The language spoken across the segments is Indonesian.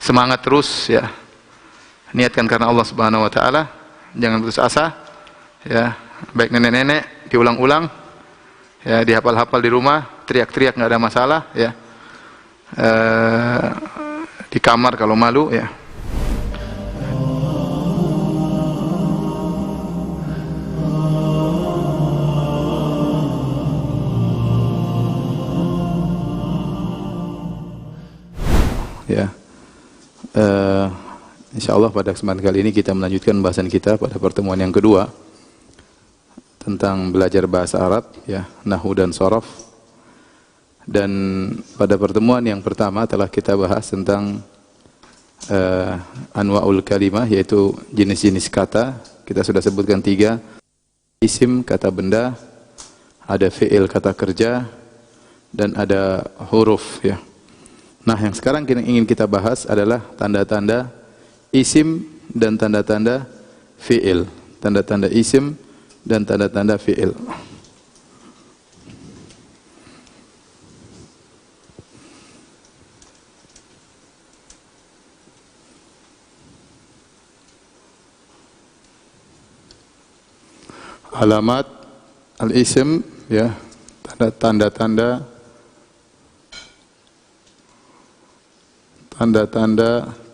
semangat terus ya. Niatkan karena Allah Subhanahu wa taala, jangan putus asa ya. Baik nenek-nenek diulang-ulang ya, dihafal-hafal di rumah, teriak-teriak nggak ada masalah ya. Di kamar kalau malu ya. Ya, insyaallah pada kesempatan kali ini kita melanjutkan bahasan kita pada pertemuan yang kedua tentang belajar bahasa Arab, ya, nahwu dan shoraf. Dan pada pertemuan yang pertama telah kita bahas tentang anwa'ul kalimah, yaitu jenis-jenis kata. Kita sudah sebutkan 3: isim, kata benda, ada fi'il, kata kerja, dan ada huruf, ya. Nah, yang sekarang ingin kita bahas adalah tanda-tanda isim dan tanda-tanda fi'il. Tanda-tanda isim dan tanda-tanda fi'il. Alamat al-isim, ya, tanda-tanda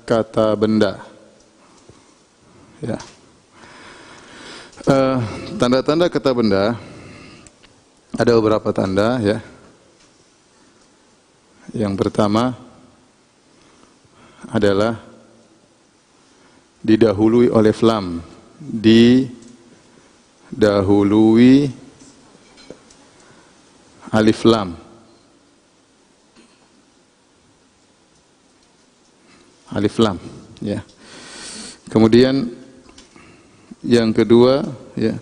kata benda, ya. Tanda-tanda kata benda ada beberapa tanda, ya. Yang pertama adalah didahului oleh lam, didahului alif lam. Alif lam, ya. Kemudian yang kedua, ya,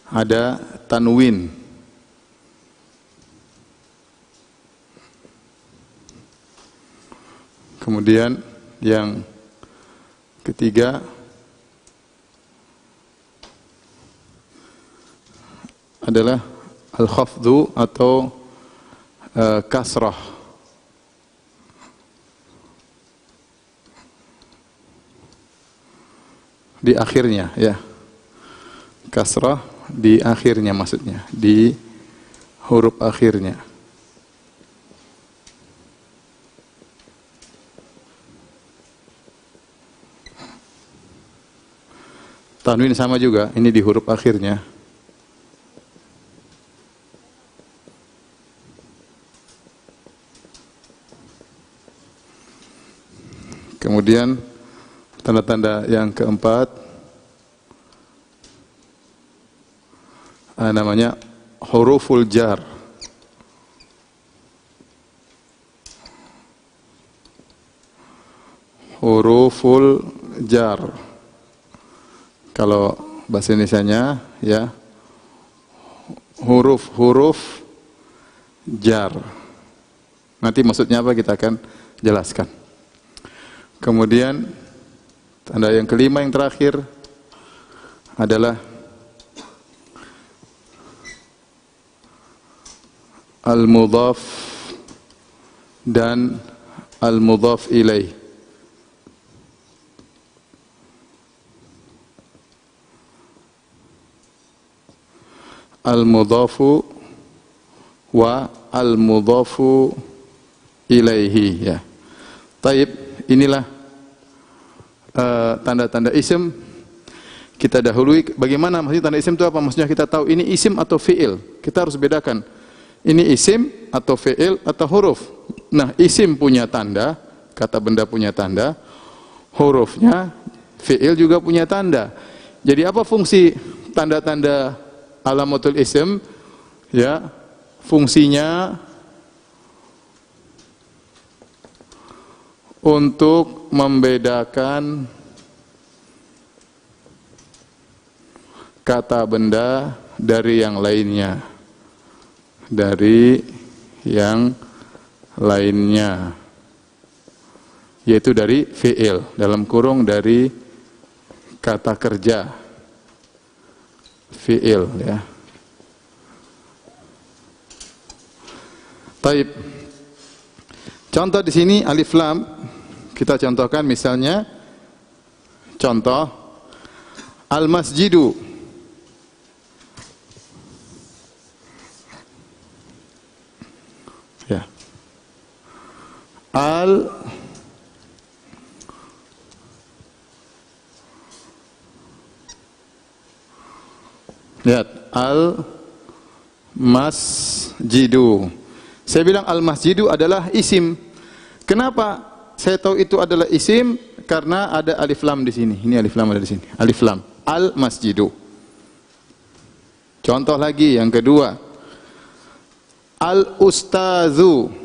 ada tanwin. Kemudian yang ketiga adalah al-khafdu atau kasrah. Di akhirnya, ya. Kasrah di akhirnya, maksudnya di huruf akhirnya. Tanwin sama juga, ini di huruf akhirnya. Kemudian tanda-tanda yang keempat namanya huruful jar. Huruful jar. Kalau bahasa Indonesianya, ya, huruf-huruf jar. Nanti maksudnya apa kita akan jelaskan. Kemudian tanda yang kelima yang terakhir adalah al-mudhaf dan al-mudhaf ilaih. Al-mudhafu wa al-mudhafu ilaihi, ya. Taib. Inilah tanda-tanda isim. Kita dahului bagaimana maksudnya tanda isim itu apa? Maksudnya kita tahu ini isim atau fi'il. Kita harus bedakan. Ini isim atau fi'il atau huruf. Nah, isim punya tanda, kata benda punya tanda, hurufnya fi'il juga punya tanda. Jadi apa fungsi tanda-tanda alamatul isim? Ya, fungsinya untuk membedakan kata benda dari yang lainnya. Dari yang lainnya. Yaitu dari fi'il, dalam kurung dari kata kerja. Fi'il, ya. Taib. Contoh di sini alif lam, kita contohkan misalnya, contoh al-masjidu. Ya. Lihat, al-masjidu. Saya bilang al-masjidu adalah isim. Kenapa saya tahu itu adalah isim? Karena ada alif lam di sini. Ini alif lam ada di sini. Alif lam. Al-masjidu. Contoh lagi yang kedua. Al-ustazu.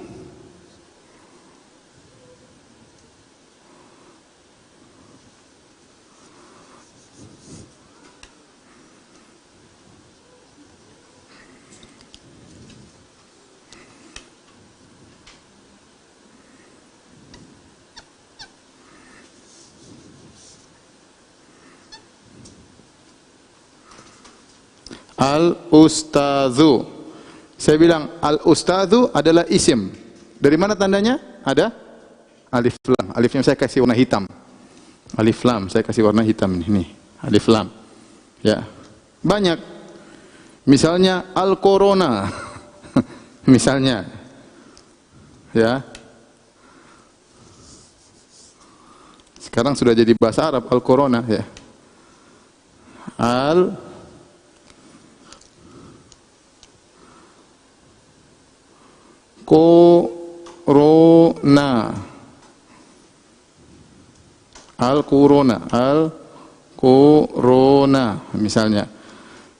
Al-ustazu. Saya bilang al-ustazu adalah isim. Dari mana tandanya? Ada alif lam. Alifnya saya kasih warna hitam. Alif lam saya kasih warna hitam ini. Alif lam. Ya. Banyak. Misalnya al-corona. Misalnya. Ya. Sekarang sudah jadi bahasa Arab al-corona ya. Corona. Al-corona misalnya.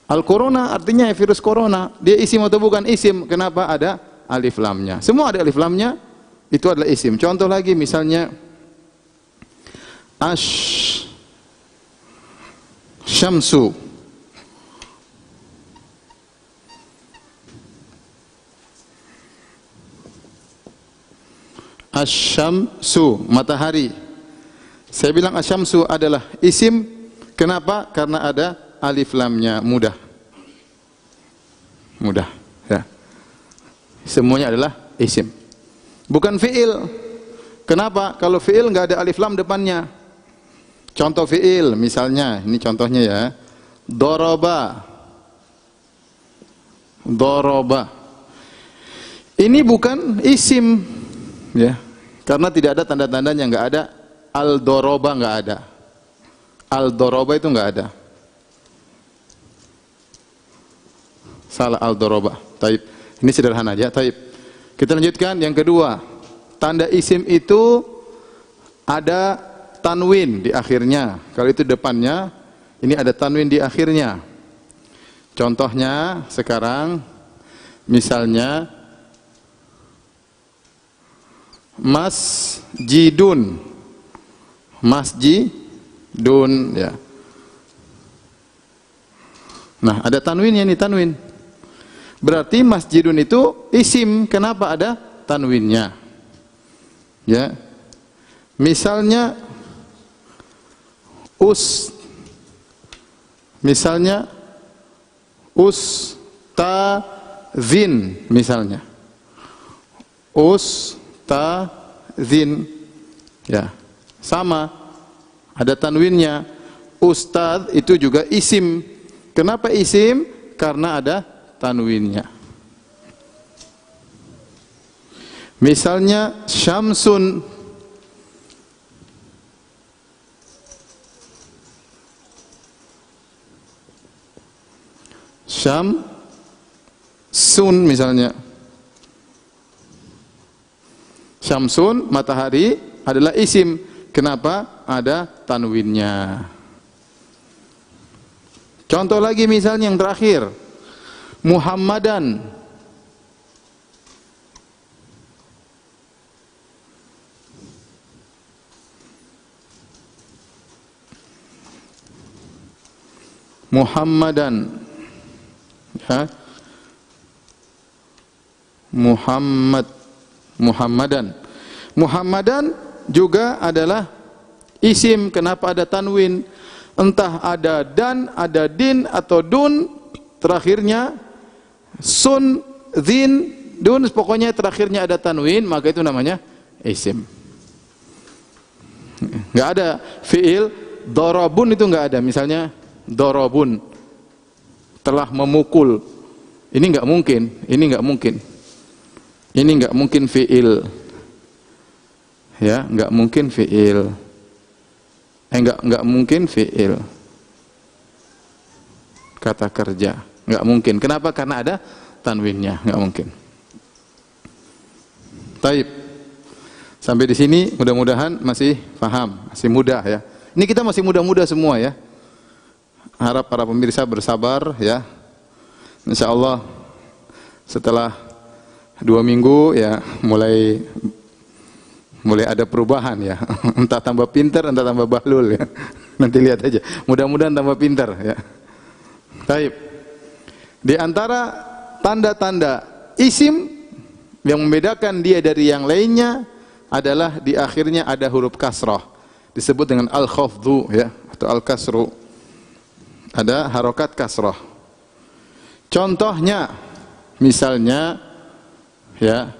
Al-corona artinya virus corona. Dia isim atau bukan isim? Kenapa ada alif lamnya? Semua ada alif lamnya, itu adalah isim. Contoh lagi misalnya syamsu. Asyamsu, matahari. Saya bilang asyamsu adalah isim. Kenapa? Karena ada alif lamnya. Mudah ya. Semuanya adalah isim, bukan fi'il. Kenapa? Kalau fi'il nggak ada alif lam depannya. Contoh fi'il misalnya, ini contohnya ya. Doroba. Ini bukan isim ya. Karena tidak ada tanda-tandanya, nggak ada. Al-doroba nggak ada. Al-doroba itu nggak ada. Salah al-doroba. Taib. Ini sederhana aja. Taib. Kita lanjutkan yang kedua. Tanda isim itu ada tanwin di akhirnya. Kalau itu depannya, ini ada tanwin di akhirnya. Contohnya sekarang, misalnya masjidun ya. Nah, ada tanwinnya nih, tanwin. Berarti masjidun itu isim. Kenapa ada tanwinnya? Ya. Misalnya ustazin misalnya. Ustazin ya, sama ada tanwinnya. Ustaz itu juga isim. Kenapa isim? Karena ada tanwinnya. Misalnya syamsun. Syamsun misalnya. Syamsun, matahari, adalah isim. Kenapa? Ada tanwinnya. Contoh lagi misalnya yang terakhir. Muhammadan. Ya. Muhammadan juga adalah isim. Kenapa ada tanwin? Entah ada dan, ada din atau dun, terakhirnya sun, zin, dun pokoknya terakhirnya ada tanwin, maka itu namanya isim. Enggak ada fiil darabun, itu enggak ada. Misalnya darabun, telah memukul. Ini enggak mungkin, ini enggak mungkin. Ini enggak mungkin fiil. Ya, enggak mungkin fiil. Enggak mungkin fiil. Kata kerja, enggak mungkin. Kenapa? Karena ada tanwinnya, enggak mungkin. Taib. Sampai di sini mudah-mudahan masih paham, masih mudah ya. Ini kita masih muda-muda semua ya. Harap para pemirsa bersabar ya. Insyaallah setelah 2 minggu ya mulai ada perubahan ya. Entah tambah pintar, entah tambah bahlul ya. Nanti lihat aja. Mudah-mudahan tambah pintar ya. Taib. Di antara tanda-tanda isim yang membedakan dia dari yang lainnya adalah di akhirnya ada huruf kasrah, disebut dengan al-khafdhu ya, atau al-kasru. Ada harokat kasrah. Contohnya misalnya ya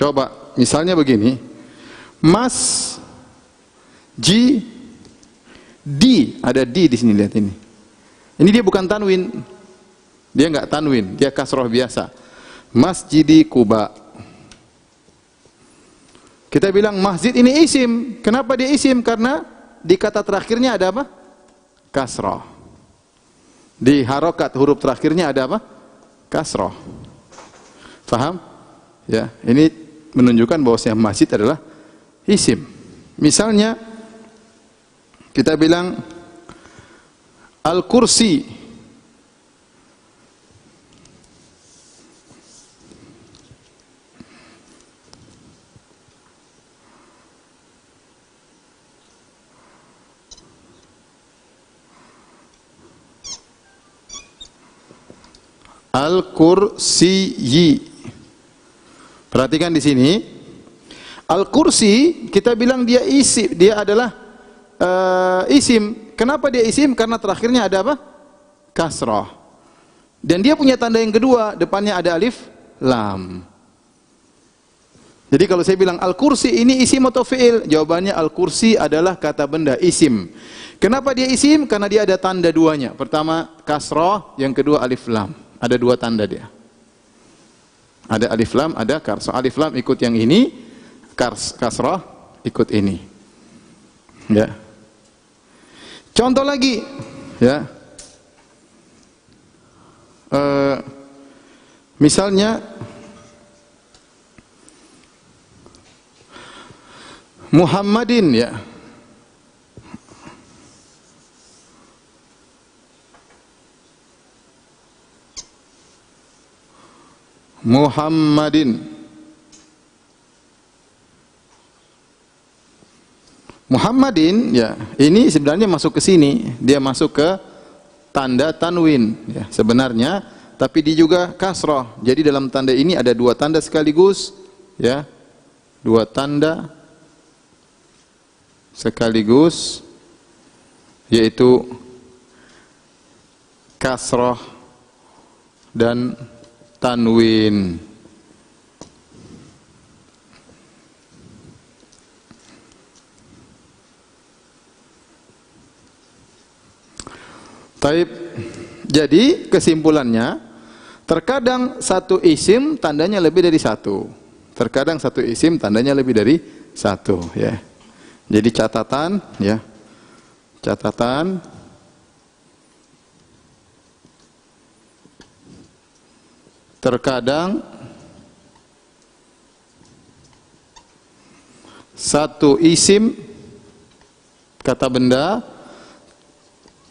coba misalnya begini, mas ji di, ada di sini, lihat ini. Ini dia bukan tanwin, dia enggak tanwin, dia kasroh biasa. Masjidi Kuba. Kita bilang masjid ini isim. Kenapa dia isim? Karena di kata terakhirnya ada apa? Kasroh. Di harokat huruf terakhirnya ada apa? Kasroh. Faham? Ya, ini menunjukkan bahwasanya masjid adalah isim. Misalnya kita bilang al-kursi. Al-kursiyi. Perhatikan di sini, al-kursi kita bilang dia isim, dia adalah isim. Kenapa dia isim? Karena terakhirnya ada apa? Kasrah. Dan dia punya tanda yang kedua, depannya ada alif lam. Jadi kalau saya bilang al-kursi ini isim atau fi'il? Jawabannya al-kursi adalah kata benda, isim. Kenapa dia isim? Karena dia ada tanda duanya. Pertama kasrah, yang kedua alif lam. Ada 2 tanda dia. Ada alif lam, ada kasrah. Alif lam ikut yang ini, kasrah ikut ini. Ya. Contoh lagi, ya. Misalnya Muhammadin ya. Muhammadin. Muhammadin ya, ini sebenarnya masuk ke sini, dia masuk ke tanda tanwin ya sebenarnya, tapi dia juga kasrah. Jadi dalam tanda ini ada 2 tanda sekaligus ya. 2 tanda sekaligus, yaitu kasrah dan tanwin. Taib. Jadi kesimpulannya, terkadang satu isim tandanya lebih dari 1. Terkadang satu isim tandanya lebih dari 1 ya. Jadi catatan ya. Catatan terkadang satu isim kata benda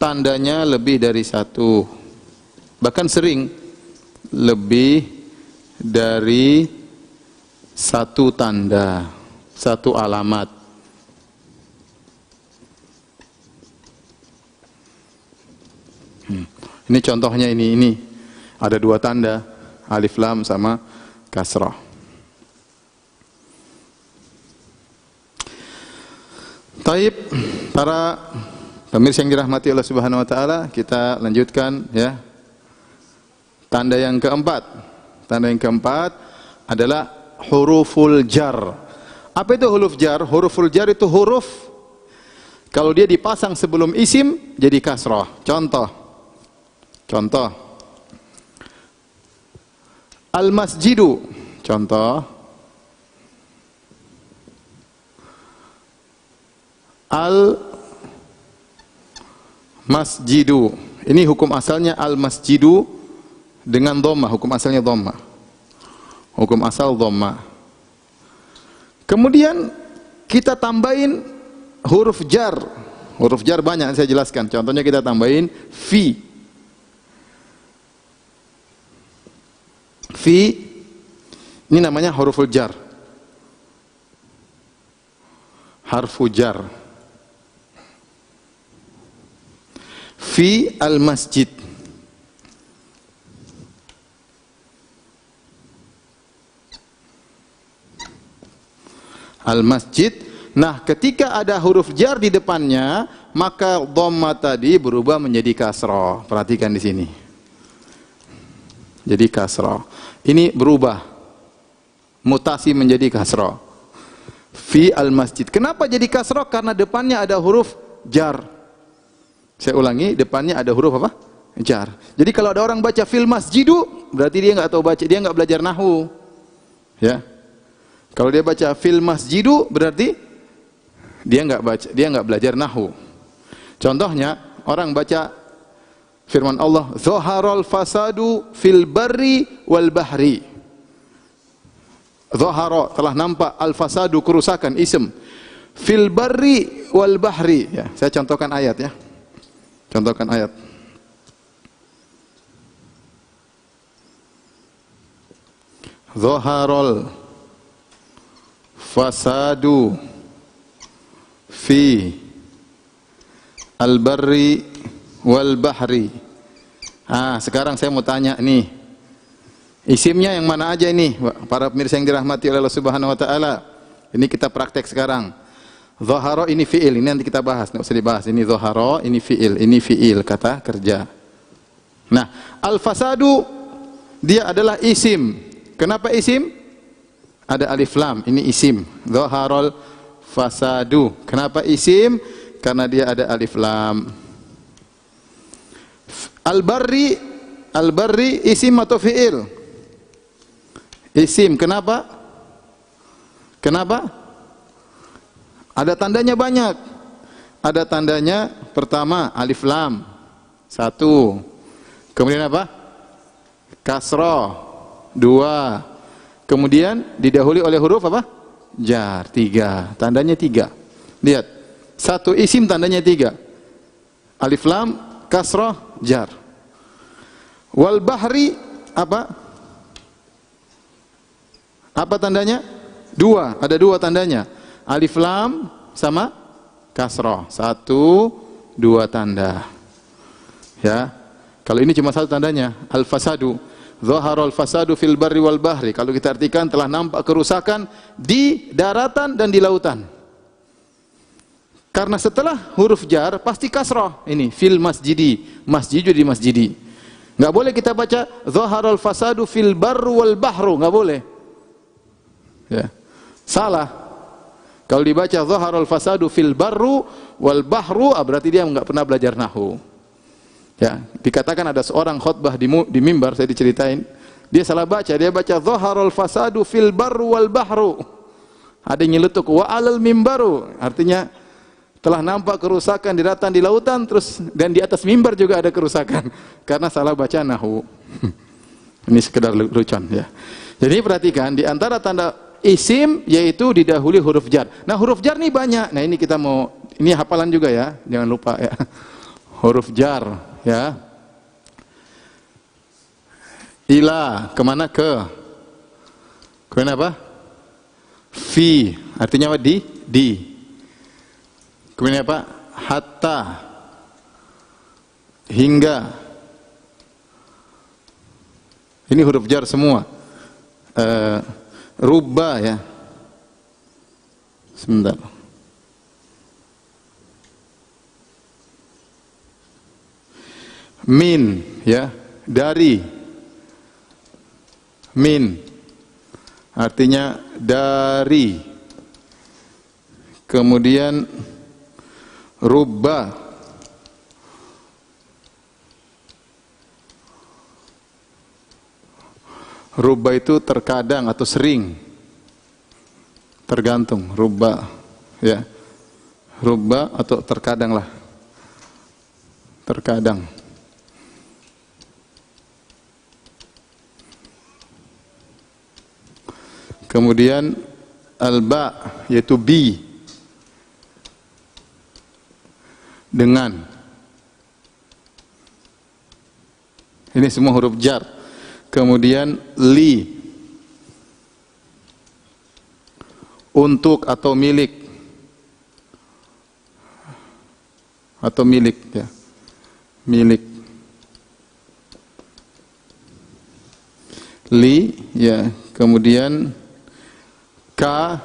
tandanya lebih dari 1, bahkan sering lebih dari 1 tanda, 1 alamat. Ini contohnya, ini ada 2 tanda, alif lam sama kasrah. Taib, para pemirsa yang dirahmati Allah Subhanahu wa taala, kita lanjutkan ya. Tanda yang keempat. Tanda yang keempat adalah huruful jar. Apa itu huruf jar? Huruful jar itu huruf kalau dia dipasang sebelum isim jadi kasrah. Contoh. Al-masjidu. Contoh. Al-masjidu. Ini hukum asalnya al-masjidu dengan dhamma, hukum asalnya dhamma. Hukum asal dhamma. Kemudian kita tambahin huruf jar. Huruf jar banyak saya jelaskan. Contohnya kita tambahin fi. Fi ini namanya huruful jar. Harfu jar. Fi al-masjid. Al-masjid. Nah, ketika ada huruf jar di depannya, maka dhamma tadi berubah menjadi kasrah. Perhatikan di sini. Jadi kasrah. Ini berubah. Mutasi menjadi kasrah. Fi al-masjid. Kenapa jadi kasrah? Karena depannya ada huruf jar. Saya ulangi, depannya ada huruf apa? Jar. Jadi kalau ada orang baca fil masjidu, berarti dia enggak tahu baca, dia enggak belajar nahwu. Ya. Kalau dia baca fil masjidu berarti dia enggak belajar nahwu. Contohnya orang baca firman Allah, "Zaharal fasadu fil barri wal bahri." Zahara telah nampak al-fasadu kerusakan isim. Fil barri wal bahri. Ya, saya contohkan ayat ya. Contohkan ayat. Zaharal fasadu fi al-barri wal bahri. Sekarang saya mau tanya nih. Isimnya yang mana aja ini? Para pemirsa yang dirahmati oleh Allah Subhanahu wa taala. Ini kita praktek sekarang. Zahara ini fiil, ini nanti kita bahas, enggak usah dibahas. Ini zahara, ini fiil, kata kerja. Nah, al-fasadu dia adalah isim. Kenapa isim? Ada alif lam, ini isim. Zaharal fasadu. Kenapa isim? Karena dia ada alif lam. Al-barri isim atau fi'il? Isim. Kenapa? Kenapa? Ada tandanya banyak. Ada tandanya pertama alif lam. Satu. Kemudian apa? Kasrah. Dua. Kemudian didahului oleh huruf apa? Jar. Tiga. Tandanya tiga. Lihat. Satu isim tandanya tiga. Alif lam, kasrah, jar. Wal bahri apa? Apa tandanya? Dua. Ada dua tandanya. Alif lam sama kasrah. Satu, dua tanda. Ya. Kalau ini cuma satu tandanya. Al-fasadu. Zaharal fasadu fil barri wal bahri. Kalau kita artikan telah nampak kerusakan di daratan dan di lautan. Karena setelah huruf jar pasti kasrah. Ini fil masjidi. Masjidu di masjidi. Enggak boleh kita baca zaharal fasadu fil barri wal bahru, enggak boleh. Ya. Salah. Kalau dibaca zaharal fasadu fil barru wal bahru, berarti dia enggak pernah belajar nahwu. Ya, dikatakan ada seorang khutbah di mimbar, saya diceritain, dia salah baca, dia baca zaharal fasadu fil barru wal bahru. Ada yang nyeletuk wa alal mimbaru, artinya telah nampak kerusakan di daratan di lautan, terus dan di atas mimbar juga ada kerusakan karena salah baca nahwu. Ini sekedar lucuan ya. Jadi perhatikan di antara tanda isim yaitu didahului huruf jar. Nah, huruf jar ini banyak. Nah, ini kita mau, ini hafalan juga ya, jangan lupa ya. Huruf jar ya. Ila, kemana? Ke. Kemudian apa? Fi, artinya apa? Di. Kemudian apa? Hatta, hingga. Ini huruf jar semua. Rubba ya. Sebentar. Min ya, dari. Min artinya dari. Kemudian rubba rubba itu terkadang atau sering, tergantung. Rubba ya, rubba atau terkadang lah, terkadang. Kemudian alba yaitu bi, dengan. Ini semua huruf jar. Kemudian li, untuk atau milik, atau milik ya, milik. Li ya, kemudian ka,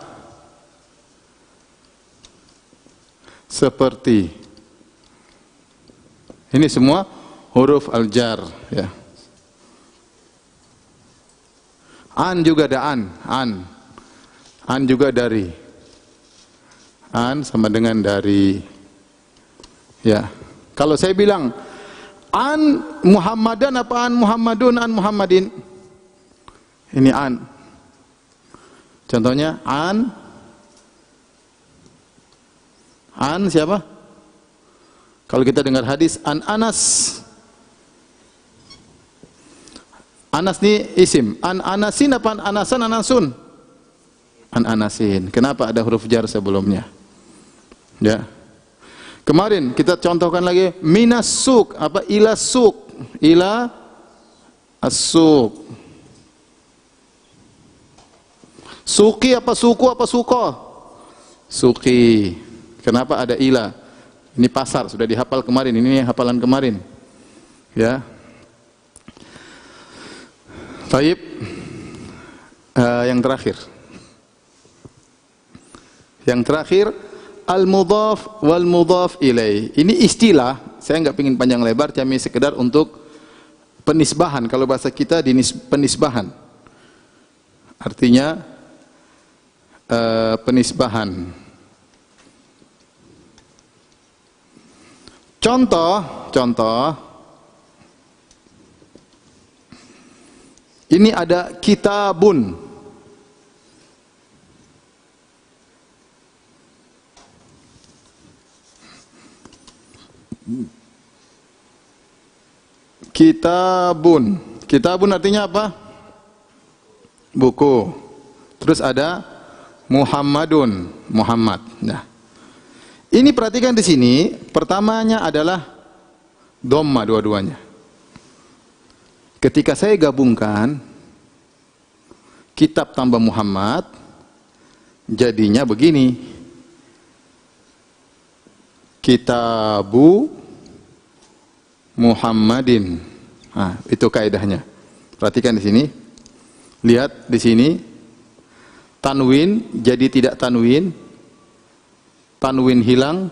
seperti. Ini semua huruf al-jar ya. An juga ada an. An juga dari. An sama dengan dari. Ya. Kalau saya bilang an Muhammadan apa an Muhammadun, an Muhammadin? Ini an. Contohnya an siapa? Kalau kita dengar hadis an Anas. Anas ini isim. An Anasin apa an Anasan, Anasun? An Anasin. Kenapa ada huruf jar sebelumnya? Ya. Kemarin kita contohkan lagi minas suk apa ila suk, ila as-suk. Suki apa suku apa suko? Suki. Kenapa ada ila? Ini pasar, sudah dihafal kemarin, ini hafalan kemarin. Ya. Baik. Yang terakhir. Yang terakhir al-mudhaf wal mudhaf ilaih. Ini istilah, saya enggak ingin panjang lebar, cuma sekedar untuk penisbahan. Kalau bahasa kita penisbahan. Artinya penisbahan. Contoh. Ini ada kitabun. Kitabun artinya apa? Buku. Terus ada Muhammadun, Muhammad. Nah, ini perhatikan di sini, pertamanya adalah dhamma dua-duanya. Ketika saya gabungkan kitab tambah Muhammad, jadinya begini. Kitabu Muhammadin. Nah, itu kaidahnya. Perhatikan di sini. Lihat di sini. Tanwin jadi tidak tanwin. Tanwin hilang.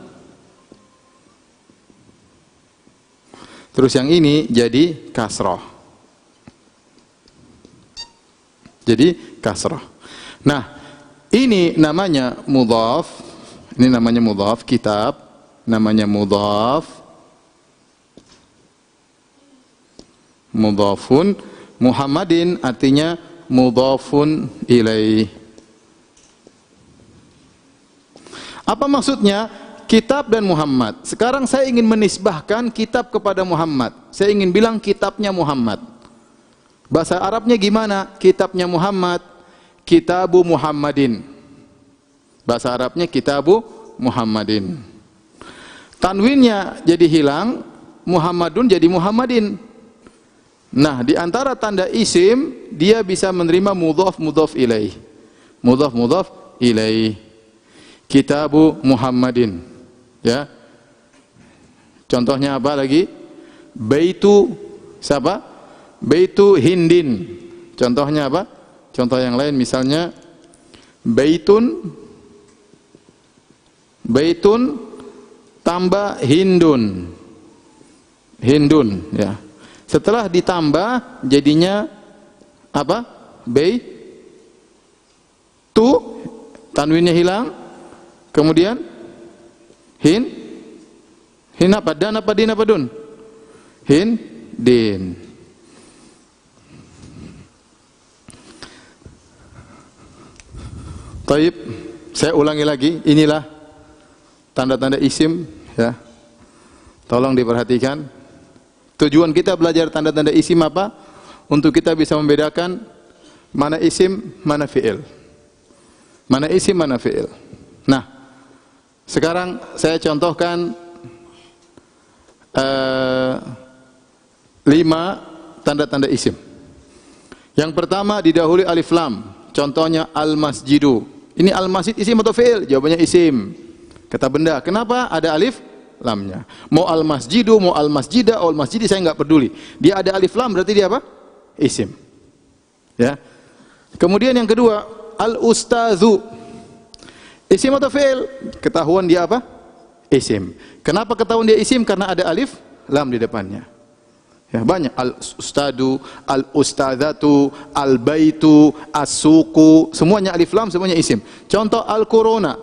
Terus yang ini jadi kasroh. Jadi kasroh. Nah, ini namanya mudhaf. Ini namanya mudhaf. Kitab namanya mudhaf. Mudhafun. Muhammadin artinya mudhafun ilaih. Apa maksudnya? Kitab dan Muhammad. Sekarang saya ingin menisbahkan kitab kepada Muhammad. Saya ingin bilang kitabnya Muhammad. Bahasa Arabnya gimana? Kitabnya Muhammad. Kitabu Muhammadin. Bahasa Arabnya kitabu Muhammadin. Tanwinnya jadi hilang. Muhammadun jadi Muhammadin. Nah, di antara tanda isim, dia bisa menerima mudhaf mudhaf ilaih. Mudhaf mudhaf ilaih. Kitabu Muhammadin. Ya. Contohnya apa lagi? Baitu siapa? Baitu Hindin. Contohnya apa? Contoh yang lain misalnya baitun tambah Hindun. Hindun ya. Setelah ditambah jadinya apa? Tu, tanwinnya hilang. Kemudian hin apa? Dan apa din apa dun? Din. Taib, saya ulangi lagi, inilah tanda-tanda isim ya. Tolong diperhatikan. Tujuan kita belajar tanda-tanda isim apa? Untuk kita bisa membedakan mana isim, mana fi'il. Mana isim, mana fi'il. Nah, sekarang saya contohkan 5 tanda-tanda isim. Yang pertama didahului alif lam. Contohnya al-masjidu. Ini al-masjid isim atau fi'il? Jawabannya isim. Kata benda. Kenapa ada alif lamnya? Mau al-masjidu, mau al-masjida, mau al-masjidi, saya enggak peduli. Dia ada alif lam berarti dia apa? Isim. Ya. Kemudian yang kedua, al-ustazu. Isim atau fi'il? Ketahuan dia apa? Isim. Kenapa ketahuan dia isim? Karena ada alif lam di depannya. Ya, banyak al-ustadu, al-ustadzatu, al-baitu, as-suqu, semuanya alif lam, semuanya isim. Contoh al-corona.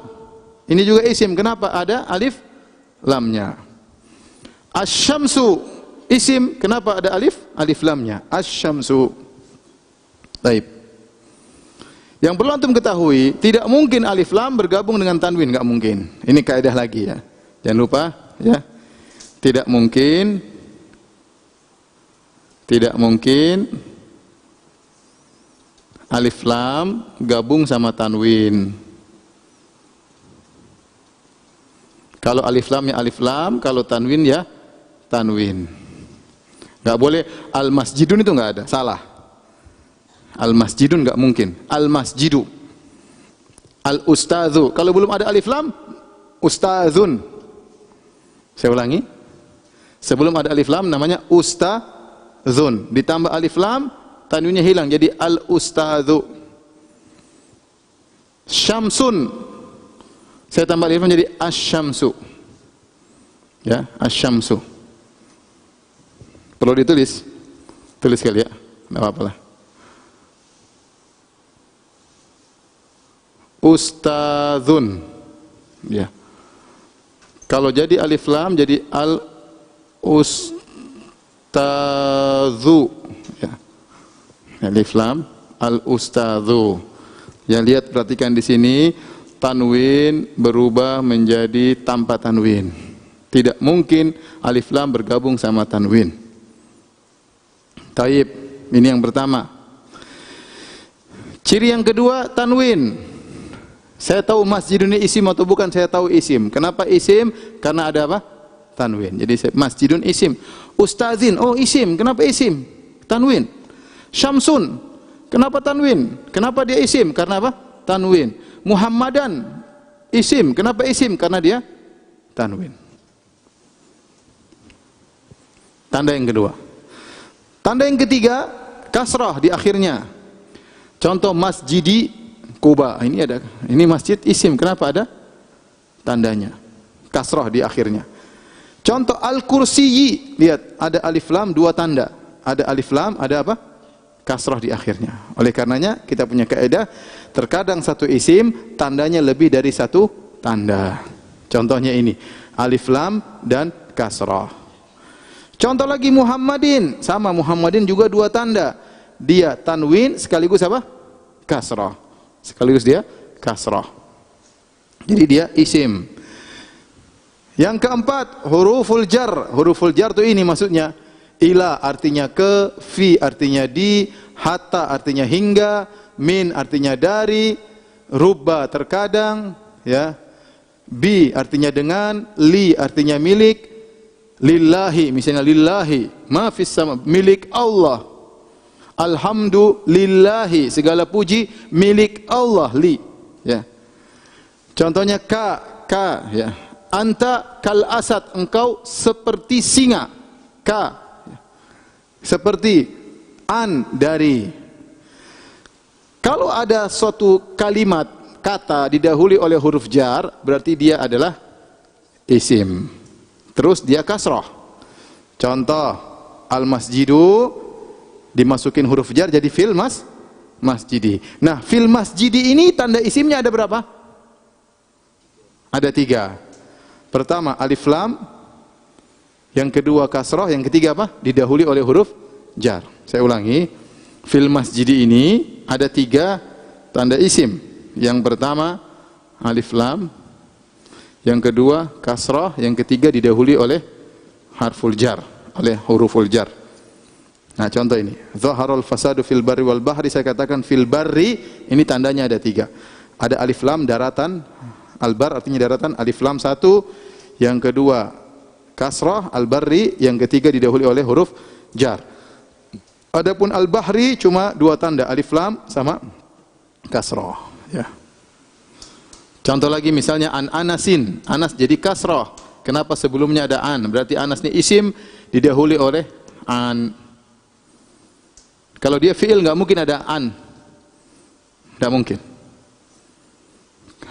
Ini juga isim. Kenapa? Ada alif lamnya. Asy-syamsu isim. Kenapa ada alif lamnya? Asy-syamsu. Baik. Yang perlu antum ketahui, tidak mungkin alif lam bergabung dengan tanwin, enggak mungkin. Ini kaidah lagi ya. Jangan lupa ya. Tidak mungkin alif lam gabung sama tanwin. Kalau alif lamnya alif lam, kalau tanwin ya tanwin. Enggak boleh al-masjidun itu enggak ada, salah. Al-masjidun enggak mungkin. Al-masjidu. Al-ustazu. Kalau belum ada alif lam, ustazun. Saya ulangi. Sebelum ada alif lam namanya ustazun. Ditambah alif lam, tanwinnya hilang jadi al-ustazu. Syamsun. Saya tambah alif lam jadi asy-syamsu. Ya, asy-syamsu. Perlu ditulis. Tulis kali ya. Enggak apa-apa lah. Ustazun. Ya. Kalau jadi alif lam jadi al ustazu. Ya. Alif lam al ustazu. Ya, lihat perhatikan di sini tanwin berubah menjadi tanpa tanwin. Tidak mungkin alif lam bergabung sama tanwin. Taib. Ini yang pertama. Ciri yang kedua tanwin. Saya tahu masjid ini isim atau bukan, saya tahu isim. Kenapa isim? Karena ada apa? Tanwin. Jadi masjidun isim. Ustazin, oh isim. Kenapa isim? Tanwin. Syamsun. Kenapa tanwin? Kenapa dia isim? Karena apa? Tanwin. Muhammadan isim. Kenapa isim? Karena dia tanwin. Tanda yang kedua. Tanda yang ketiga, kasrah di akhirnya. Contoh masjidi Kuba, ini masjid isim. Kenapa ada tandanya? Kasrah di akhirnya. Contoh al-kursiyyi, lihat ada alif lam dua tanda. Ada alif lam, ada apa? Kasrah di akhirnya. Oleh karenanya kita punya kaidah, terkadang satu isim tandanya lebih dari satu tanda. Contohnya ini, alif lam dan kasrah. Contoh lagi Muhammadin, sama Muhammadin juga dua tanda. Dia tanwin sekaligus apa? Kasrah. Sekaligus dia kasrah. Jadi dia isim. Yang keempat, huruful jar. Huruful jar itu ini maksudnya. Ila artinya ke, fi artinya di, hatta artinya hingga, min artinya dari, rubba terkadang, ya. Bi artinya dengan, li artinya milik, lillahi misalnya lillahi, ma fis sama milik Allah. Alhamdulillahi, segala puji milik Allah, li. Ya. Contohnya ka, ya. Anta kal asad, engkau seperti singa. Ka. Ya. Seperti an dari. Kalau ada suatu kalimat, kata didahului oleh huruf jar, berarti dia adalah isim. Terus dia kasrah. Contoh, al-masjidu dimasukin huruf jar jadi fil masjidi. Nah, fil masjidi ini tanda isimnya ada berapa? Ada 3. Pertama alif lam, yang kedua kasrah, yang ketiga apa? Didahului oleh huruf jar. Saya ulangi, fil masjidi ini ada 3 tanda isim. Yang pertama alif lam, yang kedua kasrah, yang ketiga didahului oleh harful jar, oleh huruful jar. Nah, contoh ini, zaharul fasadu fil barri wal bahri, saya katakan fil barri, ini tandanya ada 3. Ada alif lam daratan, al-bar artinya daratan, alif lam 1, yang kedua kasrah, al-barri, yang ketiga didahului oleh huruf jar. Adapun al-bahri cuma 2 tanda, alif lam sama kasrah, ya. Contoh lagi misalnya an anasin, Anas jadi kasrah. Kenapa sebelumnya ada an? Berarti Anas ini isim didahului oleh an. Kalau dia fi'il enggak mungkin ada an. Enggak mungkin.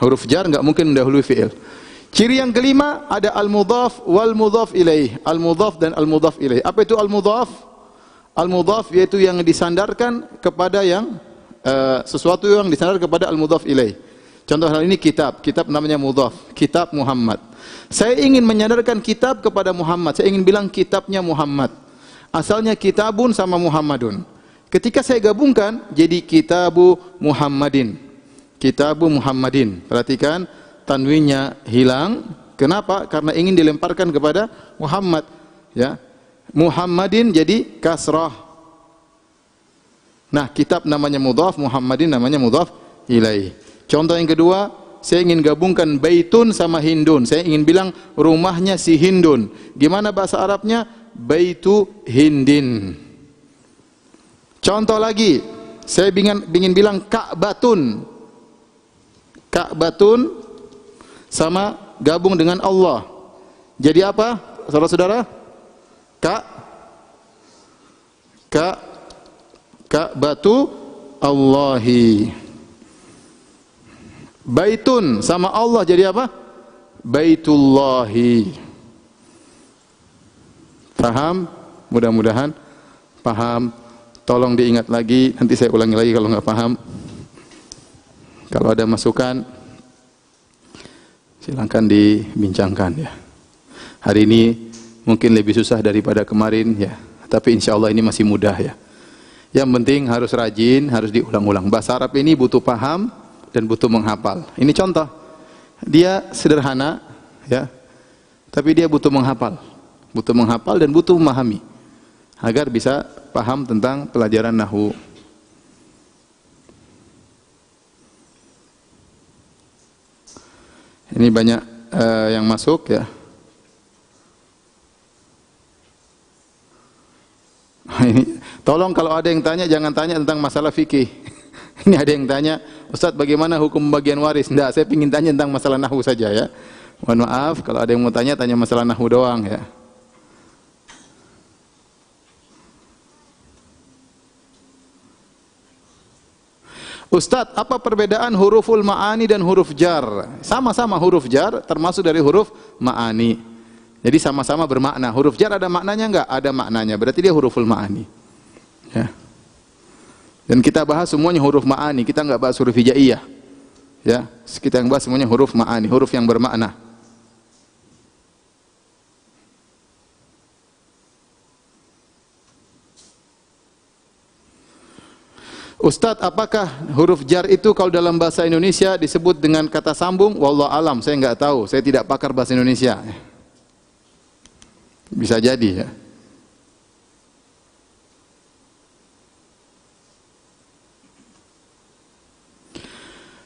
Huruf jar enggak mungkin mendahului fi'il. Ciri yang kelima ada al-mudhaf wal mudhaf ilaih. Al-mudhaf dan al-mudhaf ilaih. Apa itu al-mudhaf? Al-mudhaf yaitu yang disandarkan kepada yang sesuatu yang disandarkan kepada al-mudhaf ilaih. Contoh hal ini kitab. Kitab namanya mudhaf. Kitab Muhammad. Saya ingin menyandarkan kitab kepada Muhammad. Saya ingin bilang kitabnya Muhammad. Asalnya kitabun sama Muhammadun. Ketika saya gabungkan jadi kitabu Muhammadin. Kitabu Muhammadin. Perhatikan tanwinnya hilang. Kenapa? Karena ingin dilemparkan kepada Muhammad. Ya. Muhammadin jadi kasrah. Nah, kitab namanya mudhaf, Muhammadin namanya mudhaf ilaih. Contoh yang kedua, saya ingin gabungkan baitun sama hindun. Saya ingin bilang rumahnya si Hindun. Gimana bahasa Arabnya? Baitu hindin. Contoh lagi, saya ingin bilang Ka'batun. Ka'batun sama gabung dengan Allah. Jadi apa? Saudara-saudara? Ka'batu Allahi. Baitun sama Allah jadi apa? Baitullahi. Paham? Mudah-mudahan paham. Tolong diingat lagi, nanti saya ulangi lagi kalau nggak paham. Kalau ada masukan, silakan dibincangkan ya. Hari ini mungkin lebih susah daripada kemarin ya, tapi insya Allah ini masih mudah ya. Yang penting harus rajin, harus diulang-ulang. Bahasa Arab ini butuh paham dan butuh menghafal. Ini contoh, dia sederhana ya, tapi dia butuh menghafal dan butuh memahami agar bisa paham tentang pelajaran nahwu. Ini banyak yang masuk ya. Ini, tolong kalau ada yang tanya jangan tanya tentang masalah fikih. Ini ada yang tanya, Ustaz bagaimana hukum bagian waris? Enggak, saya ingin tanya tentang masalah nahwu saja ya. Mohon maaf kalau ada yang mau tanya masalah nahwu doang ya. Ustaz, apa perbedaan huruful ma'ani dan huruf jar? Sama-sama huruf jar, termasuk dari huruf ma'ani. Jadi sama-sama bermakna. Huruf jar ada maknanya enggak? Ada maknanya. Berarti dia huruful ma'ani. Ya. Dan kita bahas semuanya huruf ma'ani. Kita enggak bahas huruf hijaiyah. Ya, kita yang bahas semuanya huruf ma'ani, huruf yang bermakna. Ustadz, apakah huruf jar itu kalau dalam bahasa Indonesia disebut dengan kata sambung? Wallahu alam, saya enggak tahu. Saya tidak pakar bahasa Indonesia. Bisa jadi ya.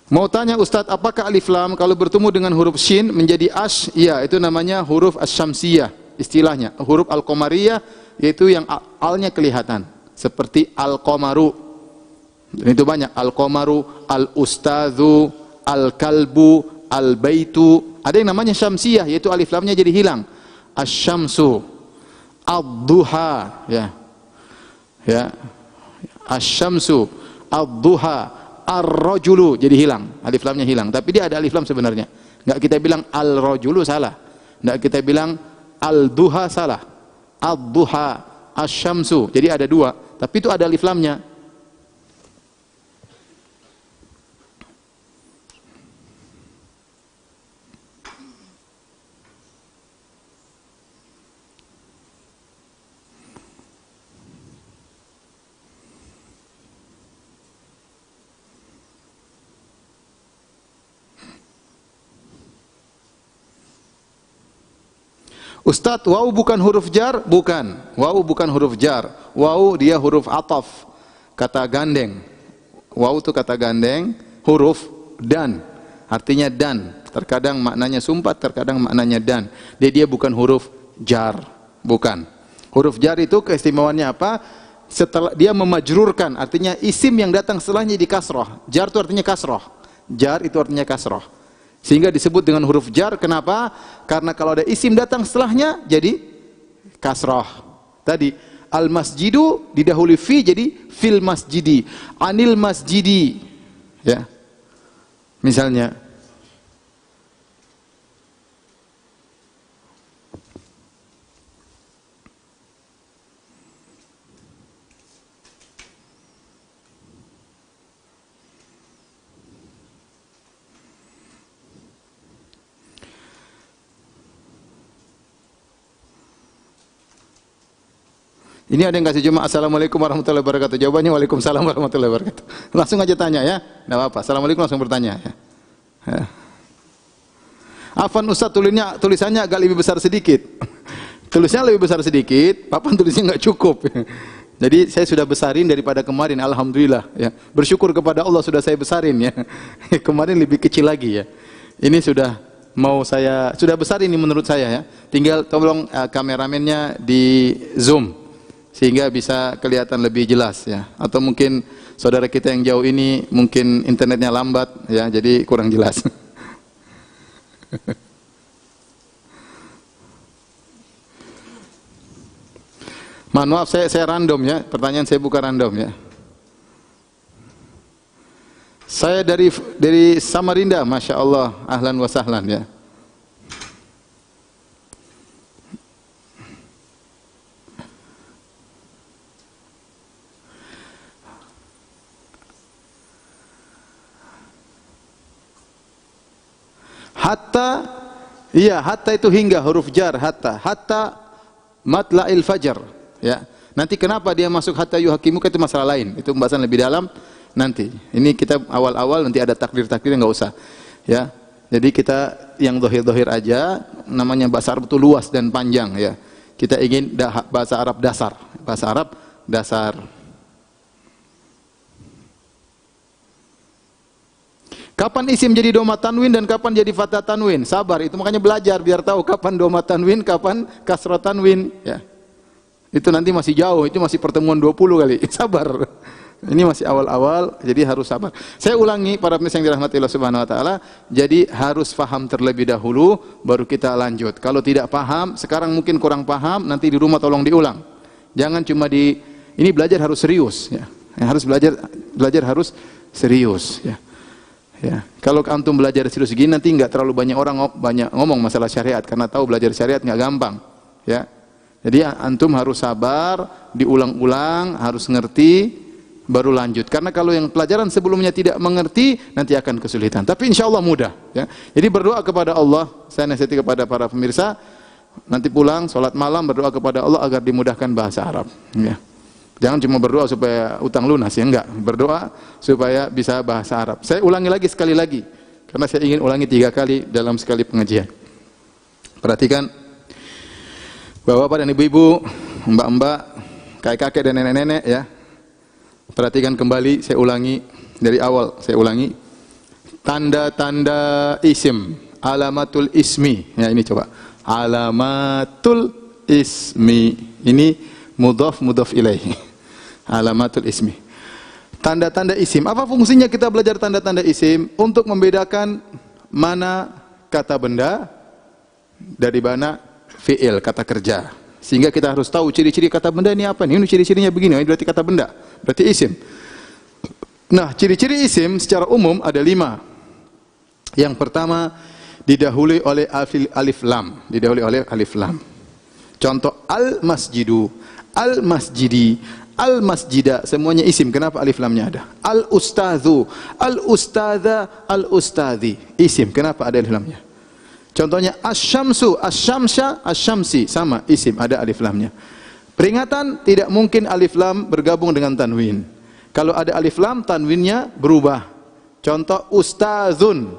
Mau tanya Ustadz, apakah alif lam kalau bertemu dengan huruf shin menjadi ash? Iya, itu namanya huruf asyamsiyah istilahnya. Huruf al-qamariyah yaitu yang alnya kelihatan. Seperti al-qamaru. Dan itu banyak. Al-qamaru, al-ustadzu, al-kalbu, al-baitu. Ada yang namanya syamsiyah yaitu alif lamnya jadi hilang. Asyamsu, ad-duha, ya. Ya. Asy-syamsu, ad-duha, ar-rajulu, jadi hilang, alif lamnya hilang. Tapi dia ada alif lam sebenarnya. Enggak kita bilang al-rajulu salah. Enggak kita bilang al-duha salah. Ad-duha, asy-syamsu. Jadi ada dua, tapi itu ada alif lamnya. Ustadz, waw bukan huruf jar? Bukan. Waw bukan huruf jar. Waw dia huruf ataf, kata gandeng. Waw itu kata gandeng, huruf dan. Artinya dan. Terkadang maknanya sumpat, terkadang maknanya dan. Dia bukan huruf jar. Bukan. Huruf jar itu keistimewaannya apa? Setelah dia memajrurkan, artinya isim yang datang setelahnya di kasroh. Jar itu artinya kasroh. Jar itu artinya kasroh. Sehingga disebut dengan huruf jar. Kenapa? Karena kalau ada isim datang setelahnya jadi kasrah. Tadi al-masjidu didahului fi, jadi fil masjidi, anil masjidi, ya. Misalnya ini ada yang kasih cuma assalamualaikum warahmatullahi wabarakatuh. Jawabannya waalaikumsalam warahmatullahi wabarakatuh. Langsung aja tanya ya, tidak apa-apa. Assalamualaikum langsung bertanya. Ya. Afan Ustaz, tulisannya agak lebih besar sedikit. Tulisnya lebih besar sedikit, papan tulisnya nggak cukup. Jadi saya sudah besarin daripada kemarin, alhamdulillah. Ya. Bersyukur kepada Allah sudah saya besarin ya. Kemarin lebih kecil lagi ya. Ini sudah sudah besar ini menurut saya ya. Tinggal tolong kameramennya di zoom, sehingga bisa kelihatan lebih jelas ya. Atau mungkin saudara kita yang jauh ini mungkin internetnya lambat ya, jadi kurang jelas. Mohon maaf, saya random ya, pertanyaan saya bukan random ya. Saya dari Samarinda, Masya Allah, ahlan wa sahlan ya. Hatta, iya hatta itu hingga, huruf jar hatta. Hatta matla'il fajar, ya. Nanti kenapa dia masuk hatta yuhakimuka itu masalah lain. Itu pembahasan lebih dalam nanti. Ini kita awal-awal, nanti ada takdir-takdir enggak usah. Ya. Jadi kita yang dohir-dohir aja, namanya bahasa Arab itu luas dan panjang ya. Kita ingin bahasa Arab dasar. Bahasa Arab dasar. Kapan isim jadi doma tanwin dan kapan jadi fathah tanwin? Sabar, itu makanya belajar biar tahu kapan doma tanwin, kapan kasrah tanwin, ya. Itu nanti masih jauh, itu masih pertemuan 20 kali. Sabar. Ini masih awal-awal, jadi harus sabar. Saya ulangi para pemirsa yang dirahmati Allah Subhanahu wa taala, jadi harus paham terlebih dahulu baru kita lanjut. Kalau tidak paham, sekarang mungkin kurang paham, nanti di rumah tolong diulang. Jangan cuma ini belajar harus serius, ya. Harus belajar harus serius, ya. Ya, kalau antum belajar serius gini nanti nggak terlalu banyak orang banyak ngomong masalah syariat karena tahu belajar syariat nggak gampang, ya. Jadi antum harus sabar, diulang-ulang, harus ngerti, baru lanjut. Karena kalau yang pelajaran sebelumnya tidak mengerti nanti akan kesulitan. Tapi insya Allah mudah, ya. Jadi berdoa kepada Allah. Saya nasihati kepada para pemirsa nanti pulang sholat malam berdoa kepada Allah agar dimudahkan bahasa Arab, ya. Jangan cuma berdoa supaya utang lunas, ya enggak. Berdoa supaya bisa bahasa Arab. Saya ulangi lagi sekali lagi, karena saya ingin ulangi 3 kali dalam sekali pengajian. Perhatikan, bapak-bapak dan ibu-ibu, mbak-mbak, kakek-kakek dan nenek-nenek, ya. Perhatikan kembali, saya ulangi dari awal. Saya ulangi. Tanda-tanda isim, alamatul ismi. Ya ini coba. Alamatul ismi. Ini mudhaf ilaihi. Alamatul ismi. Tanda-tanda isim. Apa fungsinya kita belajar tanda-tanda isim? Untuk membedakan mana kata benda dari mana fi'il, kata kerja. Sehingga kita harus tahu ciri-ciri kata benda ini apa nih. Ini ciri-cirinya begini, ini berarti kata benda. berarti isim. Nah, ciri-ciri isim secara umum ada 5. Yang pertama, didahului oleh alif lam, didahului oleh alif lam. Contoh al-masjidu, al-masjidi, al-masjida, semuanya isim. Kenapa alif lamnya ada? Al-ustadzu, al-ustadza, al-ustadzi, isim. Kenapa ada alif lamnya? Contohnya asy-syamsu, asy-syamsya, asy-syamsi, sama isim, ada alif lamnya. Peringatan, tidak mungkin alif lam bergabung dengan tanwin. Kalau ada alif lam, tanwinnya berubah. Contoh ustazun,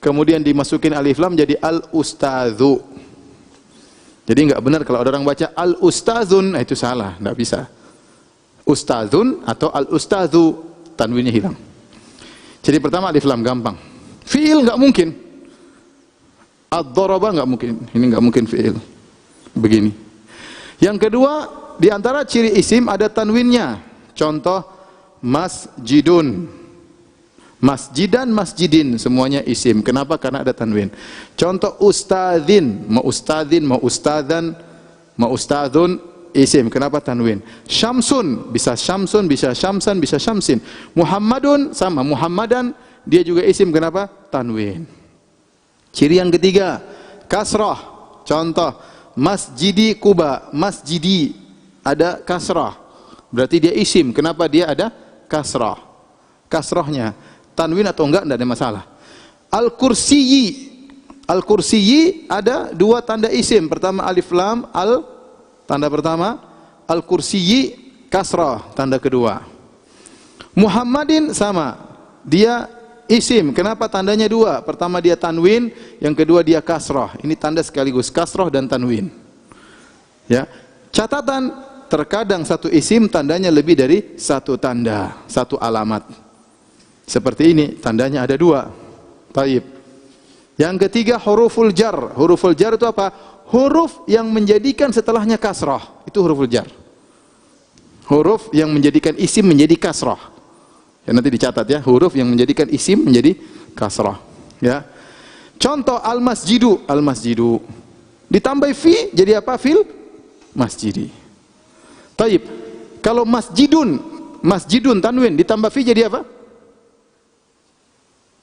kemudian dimasukin alif lam jadi al-ustadzu. Jadi enggak benar kalau ada orang baca al-ustazun, nah itu salah, enggak bisa. Ustazun atau al-ustadzu, tanwinnya hilang. Jadi pertama alif lam gampang. Fi'il enggak mungkin. Ad-daraba enggak mungkin. Ini enggak mungkin fi'il. Begini. Yang kedua, di antara ciri isim ada tanwinnya. Contoh masjidun, masjidan, masjidin, semuanya isim. Kenapa? Karena ada tanwin. Contoh ustadzin, mau ustadzin, mau ustadzan, mau ustadzun, isim. Kenapa? Tanwin. Syamsun, bisa syamsun, bisa syamsan, bisa syamsin. Muhammadun, sama Muhammadan, dia juga isim. Kenapa? Tanwin. Ciri yang ketiga, kasrah. Contoh masjidi Kuba, masjidi, ada kasrah, berarti dia isim. Kenapa dia ada kasrah? Kasrahnya tanwin atau enggak ada masalah. Al-Kursiyyi, Al-Kursiyyi ada 2 tanda isim. Pertama alif lam, al tanda pertama, Al-Kursiyyi kasrah tanda kedua. Muhammadin sama, dia isim. Kenapa? Tandanya 2. Pertama dia tanwin, yang kedua dia kasrah. Ini tanda sekaligus, kasrah dan tanwin. Ya. Catatan, terkadang satu isim tandanya lebih dari 1 tanda, 1 alamat. Seperti ini, tandanya ada 2. Taib. Yang ketiga huruful jar. Huruful jar itu apa? Huruf yang menjadikan setelahnya kasrah. Itu huruful jar. Huruf yang menjadikan isim menjadi kasrah. Ya, nanti dicatat ya, huruf yang menjadikan isim menjadi kasrah. Ya. Contoh al-masjidu, al-masjidu. Ditambah fi jadi apa? Fil masjidi. Taib. Kalau masjidun, masjidun tanwin ditambah fi jadi apa?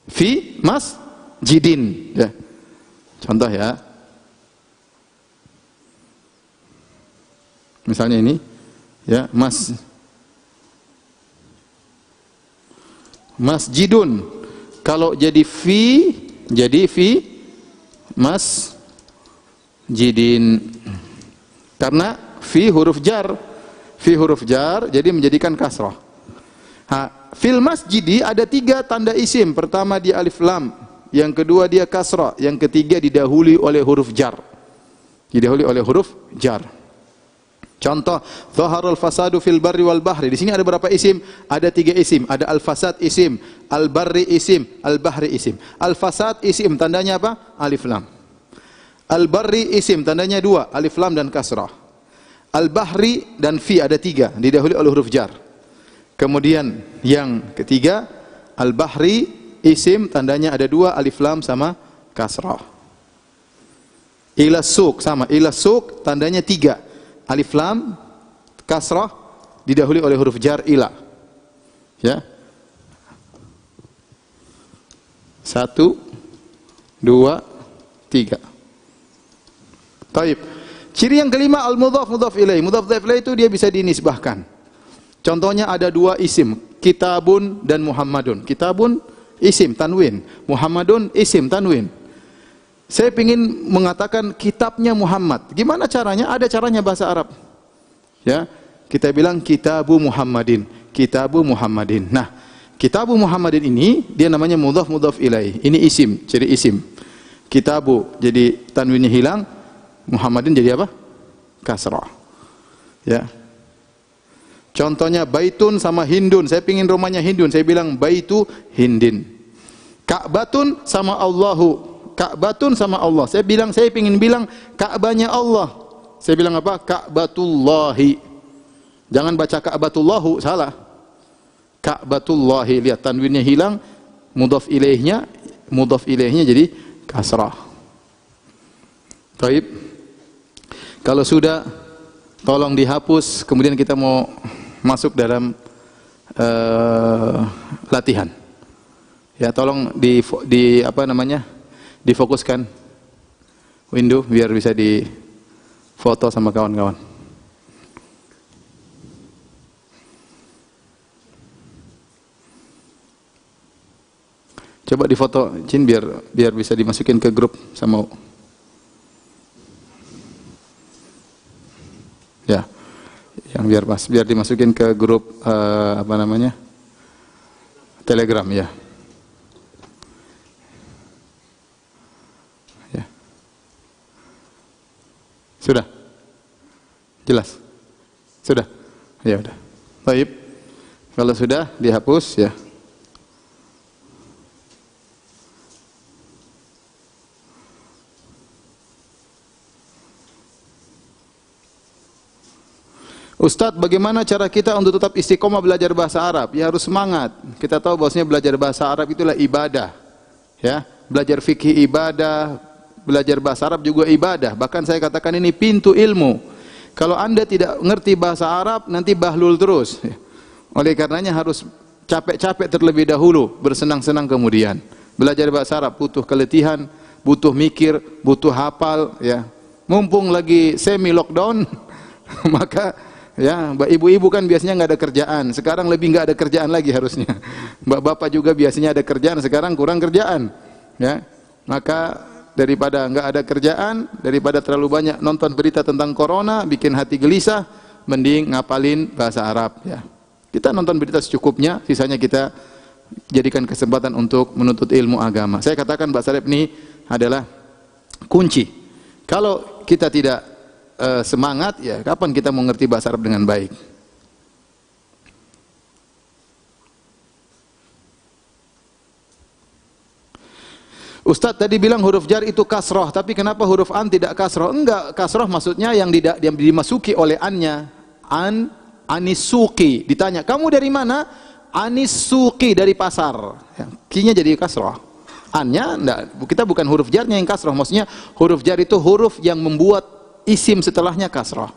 Fi masjidin. Ya. Contoh ya. Misalnya ini, ya, masjidun, kalau jadi fi masjidin, karena fi huruf jar, jadi menjadikan kasrah. Fil masjidi ada 3 tanda isim. Pertama dia alif lam, yang kedua dia kasrah, yang ketiga didahului oleh huruf jar. Didahului oleh huruf jar. Contoh, zaharul fasadu fil barri wal bahri. Di sini ada berapa isim? Ada 3 isim. Ada al-fasad isim, al-barri isim, al-bahri isim. Al-fasad isim, tandanya apa? Alif lam. Al-barri isim, tandanya 2, alif lam dan kasrah. Al-bahri dan fi ada 3, didahului oleh huruf jar. Kemudian yang ketiga, al-bahri isim, tandanya ada 2, alif lam sama kasrah. Ila suq sama, ila suq tandanya 3. Alif lam, kasrah, didahului oleh huruf jar ila. Ya. 1, 2, 3. Taib. Ciri yang kelima al-mudhaf mudhaf ilaih. Mudhaf ilaih itu dia bisa dinisbahkan. Contohnya ada 2 isim, kitabun dan muhammadun. Kitabun isim tanwin, muhammadun isim tanwin. Saya ingin mengatakan kitabnya Muhammad. Gimana caranya? Ada caranya bahasa Arab. Ya, kita bilang kitabu Muhammadin, kitabu Muhammadin. Nah, kitabu Muhammadin ini dia namanya mudhaf mudhaf ilaih. Ini isim, ciri isim. Kitabu jadi tanwinnya hilang, Muhammadin jadi apa? Kasrah. Ya. Contohnya baitun sama hindun. Saya ingin rumahnya hindun, saya bilang baitu hindin. Ka'batun sama Allahu. Ka'batun sama Allah. Saya ingin bilang Ka'bahnya Allah. Saya bilang apa? Ka'batullahi. Jangan baca Ka'batullahu, salah. Ka'batullahi, lihat tanwinnya hilang, mudhaf ilaihnya jadi kasrah. Taib. Kalau sudah, tolong dihapus. Kemudian kita mau masuk dalam latihan. Ya, tolong apa namanya? Difokuskan window biar bisa difoto sama kawan-kawan. Coba difoto, Cin, biar bisa dimasukin ke grup sama ya. Yang biar dimasukin ke grup apa namanya? Telegram ya. Ya. Sudah? Jelas? Sudah? Ya udah. Baik. Kalau sudah dihapus ya. Ustadz, bagaimana cara kita untuk tetap istiqomah belajar bahasa Arab? Ya harus semangat. Kita tahu bahwasanya belajar bahasa Arab itulah ibadah. Ya, belajar fikih ibadah, belajar bahasa Arab juga ibadah. Bahkan saya katakan ini pintu ilmu. Kalau Anda tidak mengerti bahasa Arab, nanti bahlul terus. Oleh karenanya harus capek-capek terlebih dahulu, bersenang-senang kemudian. Belajar bahasa Arab butuh keletihan, butuh mikir, butuh hafal, ya. Mumpung lagi semi lockdown, maka ya, ibu-ibu kan biasanya nggak ada kerjaan. Sekarang lebih nggak ada kerjaan lagi harusnya. Bapak juga biasanya ada kerjaan, sekarang kurang kerjaan. Ya, maka daripada nggak ada kerjaan, daripada terlalu banyak nonton berita tentang corona, bikin hati gelisah, mending ngapalin bahasa Arab. Ya, kita nonton berita secukupnya, sisanya kita jadikan kesempatan untuk menuntut ilmu agama. Saya katakan bahasa Arab ini adalah kunci. Kalau kita tidak semangat, ya kapan kita mau ngerti bahasa Arab dengan baik? Ustadz tadi bilang huruf jar itu kasroh, tapi kenapa huruf an tidak kasroh? Enggak, kasroh maksudnya yang dimasuki oleh annya. Anisuki. Ditanya, kamu dari mana? Anisuki, dari pasar. Ya, kinya jadi kasroh. Annya enggak, kita bukan huruf jarnya yang kasroh. Maksudnya huruf jar itu huruf yang membuat isim setelahnya kasrah.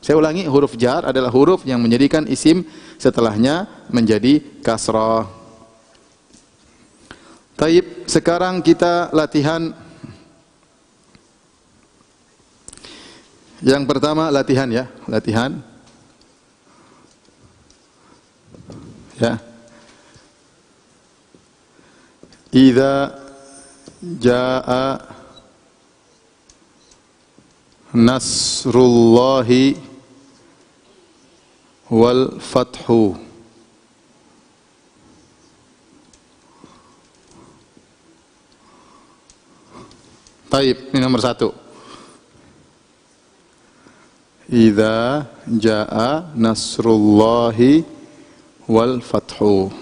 Saya ulangi, huruf jar adalah huruf yang menjadikan isim setelahnya menjadi kasrah. Taib, sekarang kita latihan. Yang pertama latihan ya, latihan. Ya. Idza jaa Nasrullahi wal fathu. Taib, ini nomor 1. Idza jaa nasrullahi wal fathu.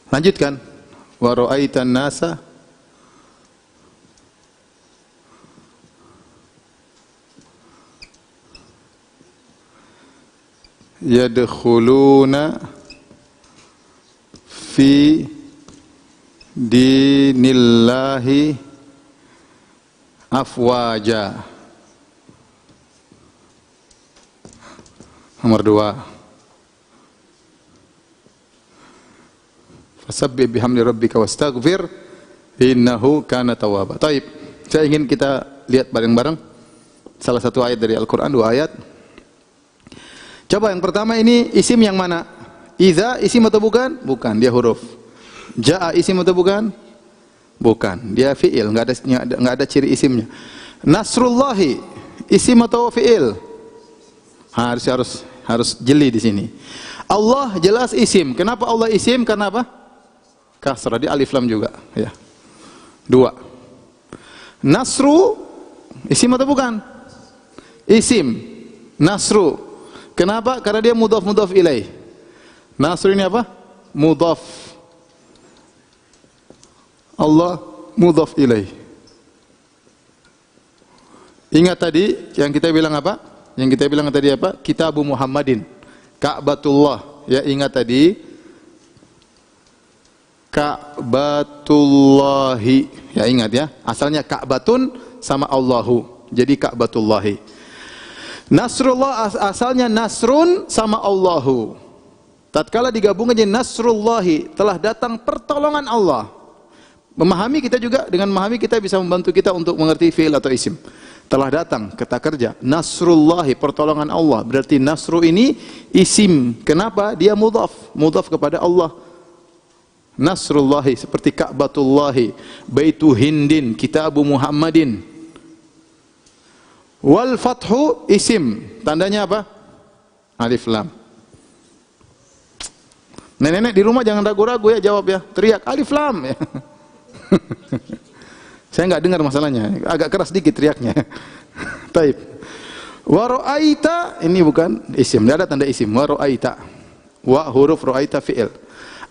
Lanjutkan. Wa ra'aitan nasa yadkhuluna fi dinillahi afwaja. Nomor 2. Fasabbih bihamdi rabbika wastaghfir innahu kana tawwaba. Taib. Saya ingin kita lihat bareng-bareng salah satu ayat dari Al-Qur'an, 2 ayat. Coba yang pertama ini isim yang mana? Idza isim atau bukan? Bukan, dia huruf. Jaa isim atau bukan? Bukan, dia fi'il, enggak ada ciri isimnya. Nasrullahi isim atau fi'il? Harus jeli di sini. Allah jelas isim. Kenapa Allah isim? Karena apa? Kasrah, di alif lam juga, ya. 2. Nasru isim atau bukan? Isim. Nasru. Kenapa? Karena dia mudhaf ilaih. Nasr ini apa? Mudhaf. Allah mudhaf ilaih. Ingat tadi yang kita bilang apa? Yang kita bilang tadi apa? Kitabu Muhammadin. Ka'batullah. Ya, ingat tadi. Ka'batullahi. Ya, ingat ya. Asalnya Ka'batun sama Allahu. Jadi Ka'batullahi. Nasrullah asalnya nasrun sama Allahu. Tatkala digabungkan jadi nasrullahi, telah datang pertolongan Allah. Memahami kita juga, dengan memahami kita bisa membantu kita untuk mengerti fi'il atau isim. Telah datang, kata kerja, nasrullahi, pertolongan Allah. Berarti nasru ini isim. Kenapa? Dia mudhaf kepada Allah. Nasrullahi seperti Ka'batullahi, Baitu Hindin, Kitabu Muhammadin. Wal fathu isim. Tandanya apa? Alif lam. Nenek-nenek di rumah jangan ragu-ragu ya, jawab ya. Teriak alif lam ya. Saya enggak dengar masalahnya. Agak keras dikit teriaknya. Taib. Wa ra'aita, ini bukan isim, tidak ada tanda isim. Wa ra'aita. Wa huruf ra'aita fi'il.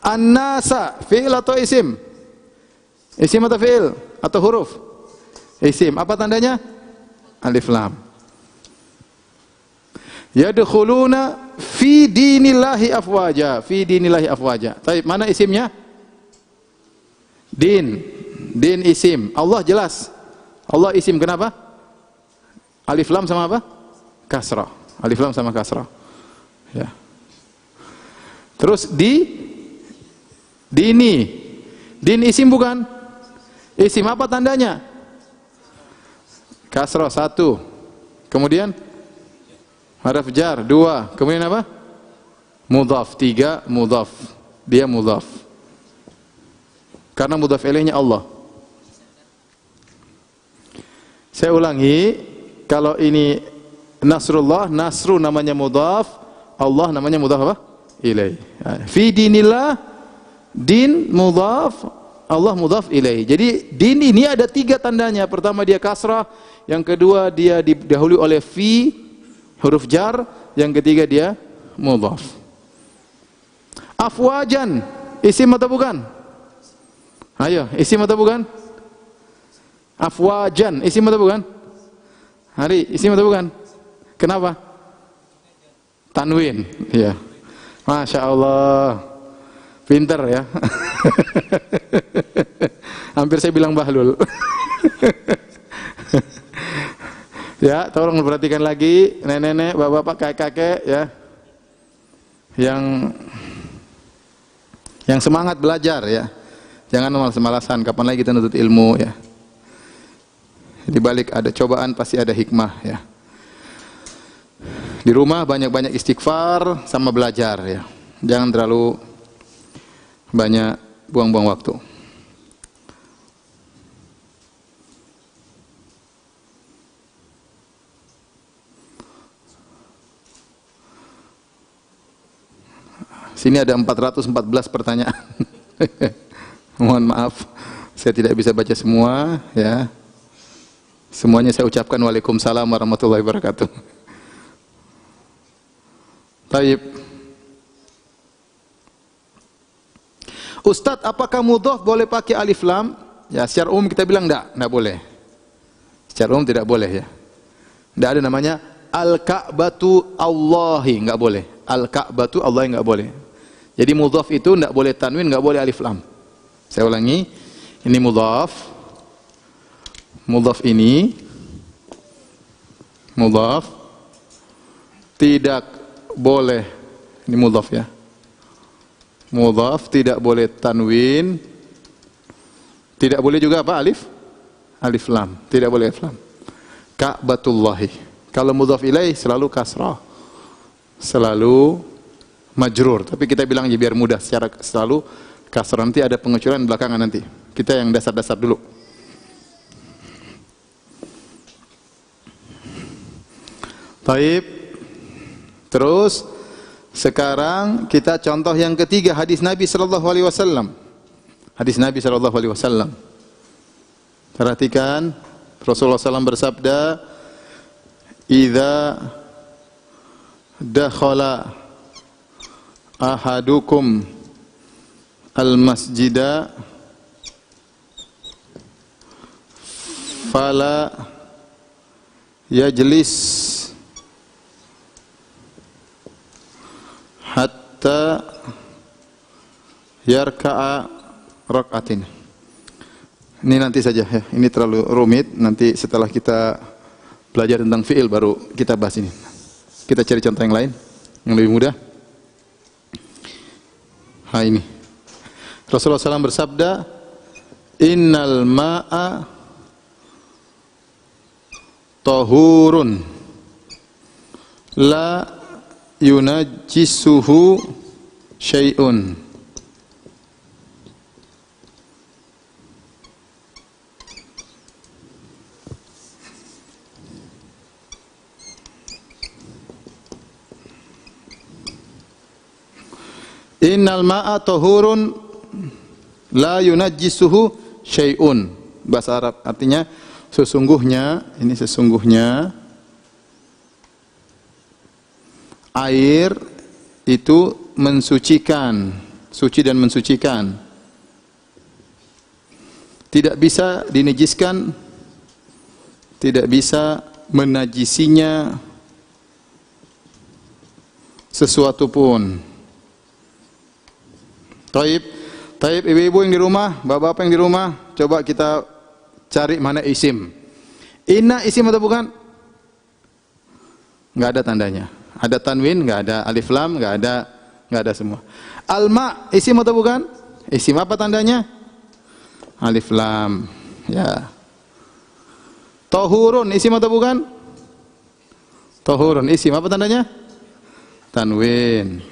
An-nasa fi'il atau isim? Isim atau fi'il? Atau huruf? Isim. Apa tandanya? Alif lam. Yadkhuluna fi dinillahi afwaja. Fi dinillahi afwaja. Taib, mana isimnya? Din. Din isim. Allah jelas. Allah isim. Kenapa? Alif lam sama apa? Kasrah. Alif lam sama kasrah. Ya. Terus dini. Din isim bukan? Isim apa tandanya? Kasrah 1. Kemudian haraf jar 2. Kemudian apa? Mudhaf 3, mudhaf. Dia mudhaf. Karena mudhaf ilaihnya Allah. Saya ulangi, kalau ini nasrullah, nasru namanya mudhaf, Allah namanya mudhaf apa? Ilaih. Fi dinillah, din mudhaf, Allah mudhaf ilaih. Jadi din ini ada 3 tandanya. Pertama dia kasrah, yang kedua dia didahului oleh fi, huruf jar, yang ketiga dia mudhaf. Afwajan, isim atau bukan? Ayo, isim atau bukan? Afwajan, isim atau bukan? Hari, isim atau bukan? Kenapa? Tanwin, ya. Masya Allah, pinter ya. Hampir saya bilang bahlul. Ya, tolong perhatikan lagi, nenek-nenek, bapak-bapak, kakek-kakek, ya, yang semangat belajar, ya. Jangan malas-malasan. Kapan lagi kita nuntut ilmu, ya. Di balik ada cobaan pasti ada hikmah, ya. Di rumah banyak-banyak istighfar sama belajar, ya. Jangan terlalu banyak buang-buang waktu. Sini ada 414 pertanyaan. Mohon maaf, saya tidak bisa baca semua, ya. Semuanya saya ucapkan waalaikumsalam warahmatullahi wabarakatuh. Taib. Ustadz, apakah mudhaf boleh pakai alif lam? Ya, secara umum kita bilang enggak boleh. Secara umum tidak boleh, ya. Enggak ada namanya al-Ka'batu Allahi, enggak boleh. Al-Ka'batu Allahi enggak boleh. Jadi mudhaf itu enggak boleh tanwin, enggak boleh alif lam. Saya ulangi, ini mudhaf. Mudhaf ini mudhaf tidak boleh, ini mudhaf ya. Mudhaf tidak boleh tanwin. Tidak boleh juga apa? Alif lam. Tidak boleh alif lam. Ka'batullahi. Kalau mudhaf ilaih selalu kasrah. Selalu majrur, tapi kita bilang aja biar mudah, secara selalu kasrah. Nanti ada pengecualian belakangan nanti. Kita yang dasar-dasar dulu. Baik. Terus sekarang kita contoh yang ketiga, hadis Nabi sallallahu alaihi wasallam. Hadis Nabi sallallahu alaihi wasallam. Perhatikan, Rasulullah SAW bersabda, "Idza dakhala ahadukum al-masjida fala yajlis hatta yarka'a rak'atin." Ini nanti saja ya, ini terlalu rumit, nanti setelah kita belajar tentang fi'il baru kita bahas ini. Kita cari contoh yang lain, yang lebih mudah. Nah ini. Rasulullah SAW bersabda, innal ma'a tahurun la yunajjisuhu syai'un. Innal ma'a tahurun la yunajjisuhu syai'un. Bahasa Arab artinya sesungguhnya, ini sesungguhnya air itu mensucikan, suci dan mensucikan. Tidak bisa dinajiskan, tidak bisa menajisinya sesuatu pun. Taib, ibu-ibu yang di rumah, bapak-bapak yang di rumah, coba kita cari mana isim. Inna isim atau bukan? Enggak ada tandanya. Ada tanwin, enggak ada alif lam, enggak ada semua. Alma isim atau bukan? Isim, apa tandanya? Alif lam. Ya. Tahurun isim atau bukan? Tahurun isim, apa tandanya? Tanwin.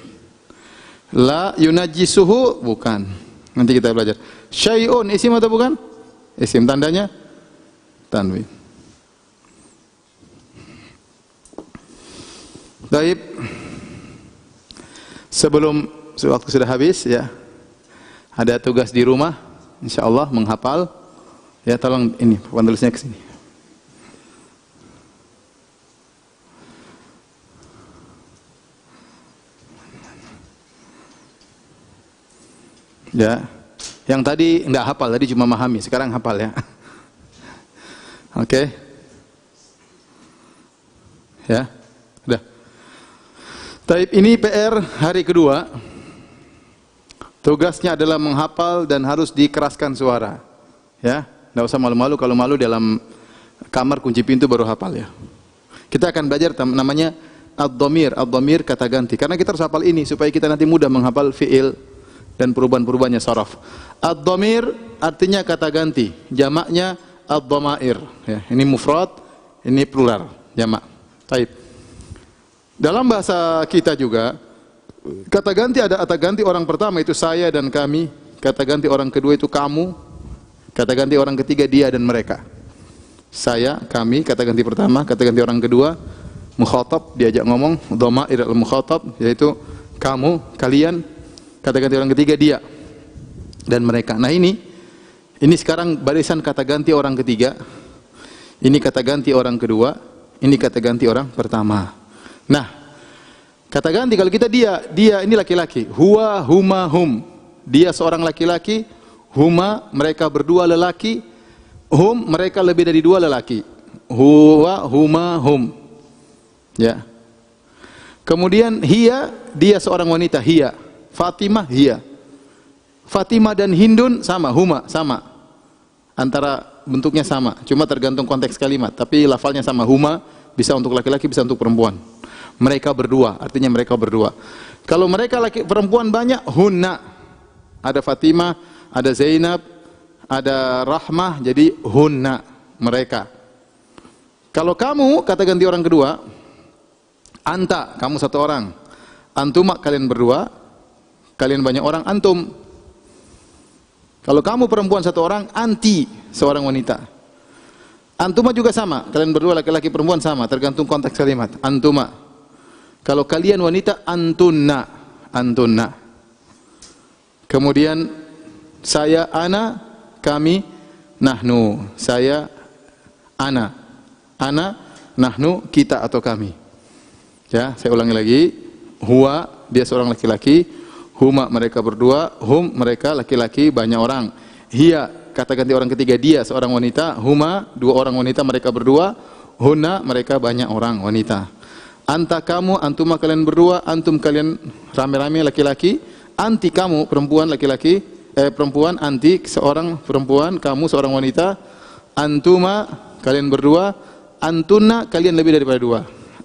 La yunajjisuhu bukan. Nanti kita belajar. Syai'un isim atau bukan? Isim, tandanya tanwin. Baik. Sebelum waktu sudah habis ya. Ada tugas di rumah, insyaallah menghafal. Ya, tolong ini papan tulisnya ke sini. Ya, yang tadi enggak hafal, tadi cuma memahami, sekarang hafal ya. Oke. Ya, udah. Taib, ini PR hari kedua. Tugasnya adalah menghafal dan harus dikeraskan suara. Ya, enggak usah malu-malu, kalau malu dalam kamar kunci pintu baru hafal ya. Kita akan belajar namanya ad-dhamir, ad-dhamir kata ganti. Karena kita harus hafal ini supaya kita nanti mudah menghafal fi'il dan perubahan-perubahannya saraf. Ad-dhamir artinya kata ganti, jamaknya ad-dhamair. Ya, ini mufrad, ini plural, jamak. Baik. Dalam bahasa kita juga kata ganti ada kata ganti orang pertama itu saya dan kami, kata ganti orang kedua itu kamu, kata ganti orang ketiga dia dan mereka. Saya, kami, kata ganti pertama, kata ganti orang kedua, mukhatab diajak ngomong, dhamair al-mukhatab yaitu kamu, kalian, kata ganti orang ketiga dia dan mereka. Nah ini sekarang barisan kata ganti orang ketiga. Ini kata ganti orang kedua, ini kata ganti orang pertama. Nah, kata ganti kalau kita dia ini laki-laki. Huwa, huma, hum. Dia seorang laki-laki, huma mereka berdua lelaki, hum mereka lebih dari dua lelaki. Huwa, huma, hum. Ya. Kemudian hiya, dia seorang wanita, hiya. Fatimah, hiya. Fatimah dan Hindun sama, huma, sama. Antara bentuknya sama, cuma tergantung konteks kalimat. Tapi lafalnya sama, huma bisa untuk laki-laki, bisa untuk perempuan. Mereka berdua, artinya mereka berdua. Kalau mereka laki perempuan banyak, hunna. Ada Fatimah, ada Zainab, ada Rahmah, jadi hunna, mereka. Kalau kamu, kata ganti orang kedua, anta, kamu satu orang. Antuma, kalian berdua. Kalian banyak orang, antum. Kalau kamu perempuan satu orang, anti, seorang wanita. Antuma juga sama, kalian berdua laki-laki perempuan sama, tergantung konteks kalimat. Antuma. Kalau kalian wanita, antunna, antunna. Kemudian saya, ana, kami, nahnu. Saya, ana, nahnu, kita atau kami. Ya, saya ulangi lagi. Huwa, dia seorang laki-laki. Huma, mereka berdua. Hum, mereka laki-laki banyak orang. Hiya, kata ganti orang ketiga, dia seorang wanita. Huma, dua orang wanita, mereka berdua. Hunna, mereka banyak orang wanita. Anta, kamu, antuma, kalian berdua. Antum, kalian rame-rame laki-laki. Anti, kamu perempuan laki-laki. Perempuan, anti, seorang perempuan. Kamu seorang wanita. Antuma, kalian berdua. Antunna, kalian lebih daripada dua.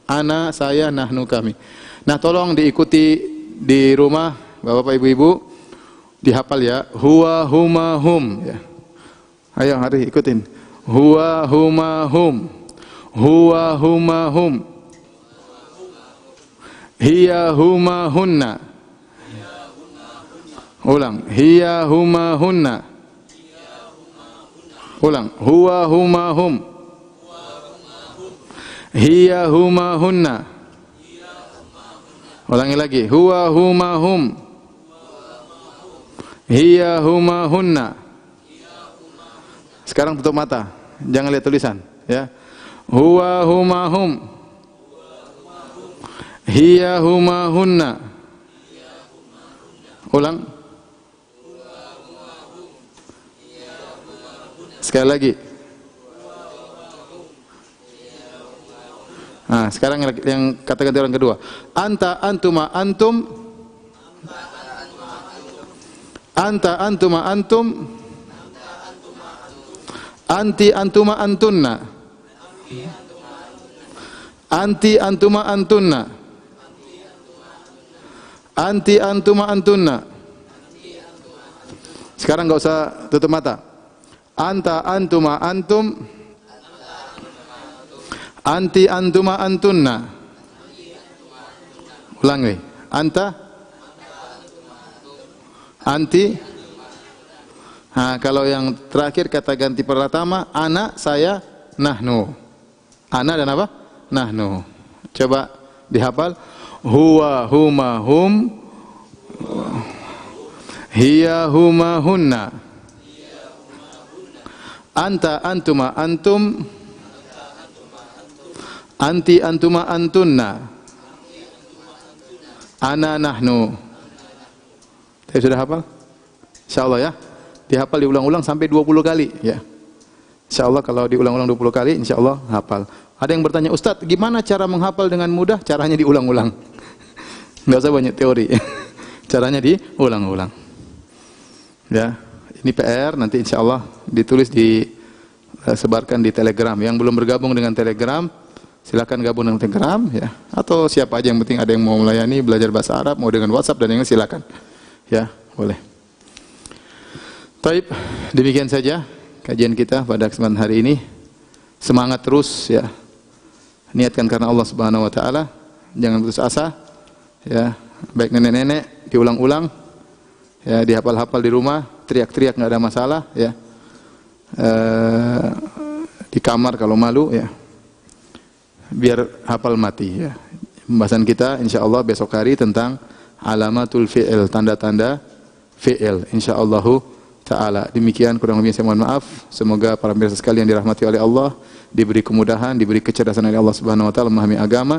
Ana, saya, nahnu, kami. Nah, tolong diikuti di rumah, Bapak Ibu-ibu, dihafal ya. Huwa, huma, hum. Ya. Ayo, hari ikutin. Huwa, huma, hum. Huwa, huma, hum. Hiya, huma, hunna. Ulang. Hiya, huma, hunna. Ulang. Huwa, huma, hum. Hiya, huma, hunna. Ulangi lagi. Huwa, huma, hum. Hiya, huma, hunna. Sekarang tutup mata. Jangan lihat tulisan. Ya. Huwa, huma, hum. Hiya, huma, hunna. Ulang. Sekali lagi. Nah, sekarang yang kata-kata orang kedua. Anta, antuma, antum. Anta, antuma, antum. Anti, antuma, antunna. Anti, antuma, antunna. Anti, antuma, antunna. Sekarang enggak usah tutup mata. Anta, antuma, antum. Anti, antuma, antunna. Ulangi. Anta. Anti. Nah, kalau yang terakhir kata ganti pertama, ana, saya, nahnu. Ana dan apa? Nahnu. Coba dihafal. Huwa, huma, hum. Hiya, huma, hunna. Anta, antuma, antum. Anti, antuma, antunna. Ana, nahnu. Saya sudah hafal? Insyaallah ya. Dihafal diulang-ulang sampai 20 kali ya. Insyaallah kalau diulang-ulang 20 kali insyaallah hafal. Ada yang bertanya, "Ustaz, gimana cara menghafal dengan mudah?" Caranya diulang-ulang. Enggak usah banyak teori. Caranya diulang-ulang. Ya. Ini PR, nanti insya Allah ditulis disebarkan di Telegram. Yang belum bergabung dengan Telegram, silakan gabung dengan Telegram ya. Atau siapa aja yang penting ada yang mau melayani belajar bahasa Arab, mau dengan WhatsApp dan yang lain silakan. Ya, boleh. Taib, demikian saja kajian kita pada kesempatan hari ini. Semangat terus ya. Niatkan karena Allah Subhanahu wa taala. Jangan putus asa. Ya, baik nenek-nenek diulang-ulang. Ya, dihafal-hafal di rumah, teriak-teriak nggak ada masalah ya. Di kamar kalau malu ya. Biar hafal mati ya. Pembahasan kita insyaallah besok hari tentang alamatul fi'il, tanda-tanda fi'il insyaallah taala. Demikian kurang lebih saya mohon maaf. Semoga para pemirsa sekalian dirahmati oleh Allah, diberi kemudahan, diberi kecerdasan oleh Allah Subhanahu wa taala memahami agama.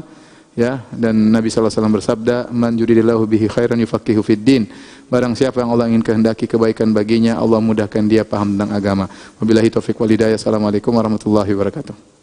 Ya, dan Nabi sallallahu alaihi wasallam bersabda, "Man yuridillahu bihi khairan yufaqihu fid din." Barang siapa yang Allah ingin kehendaki kebaikan baginya, Allah mudahkan dia paham tentang agama. Wabillahi taufiq wal hidayah. Assalamualaikum warahmatullahi wabarakatuh.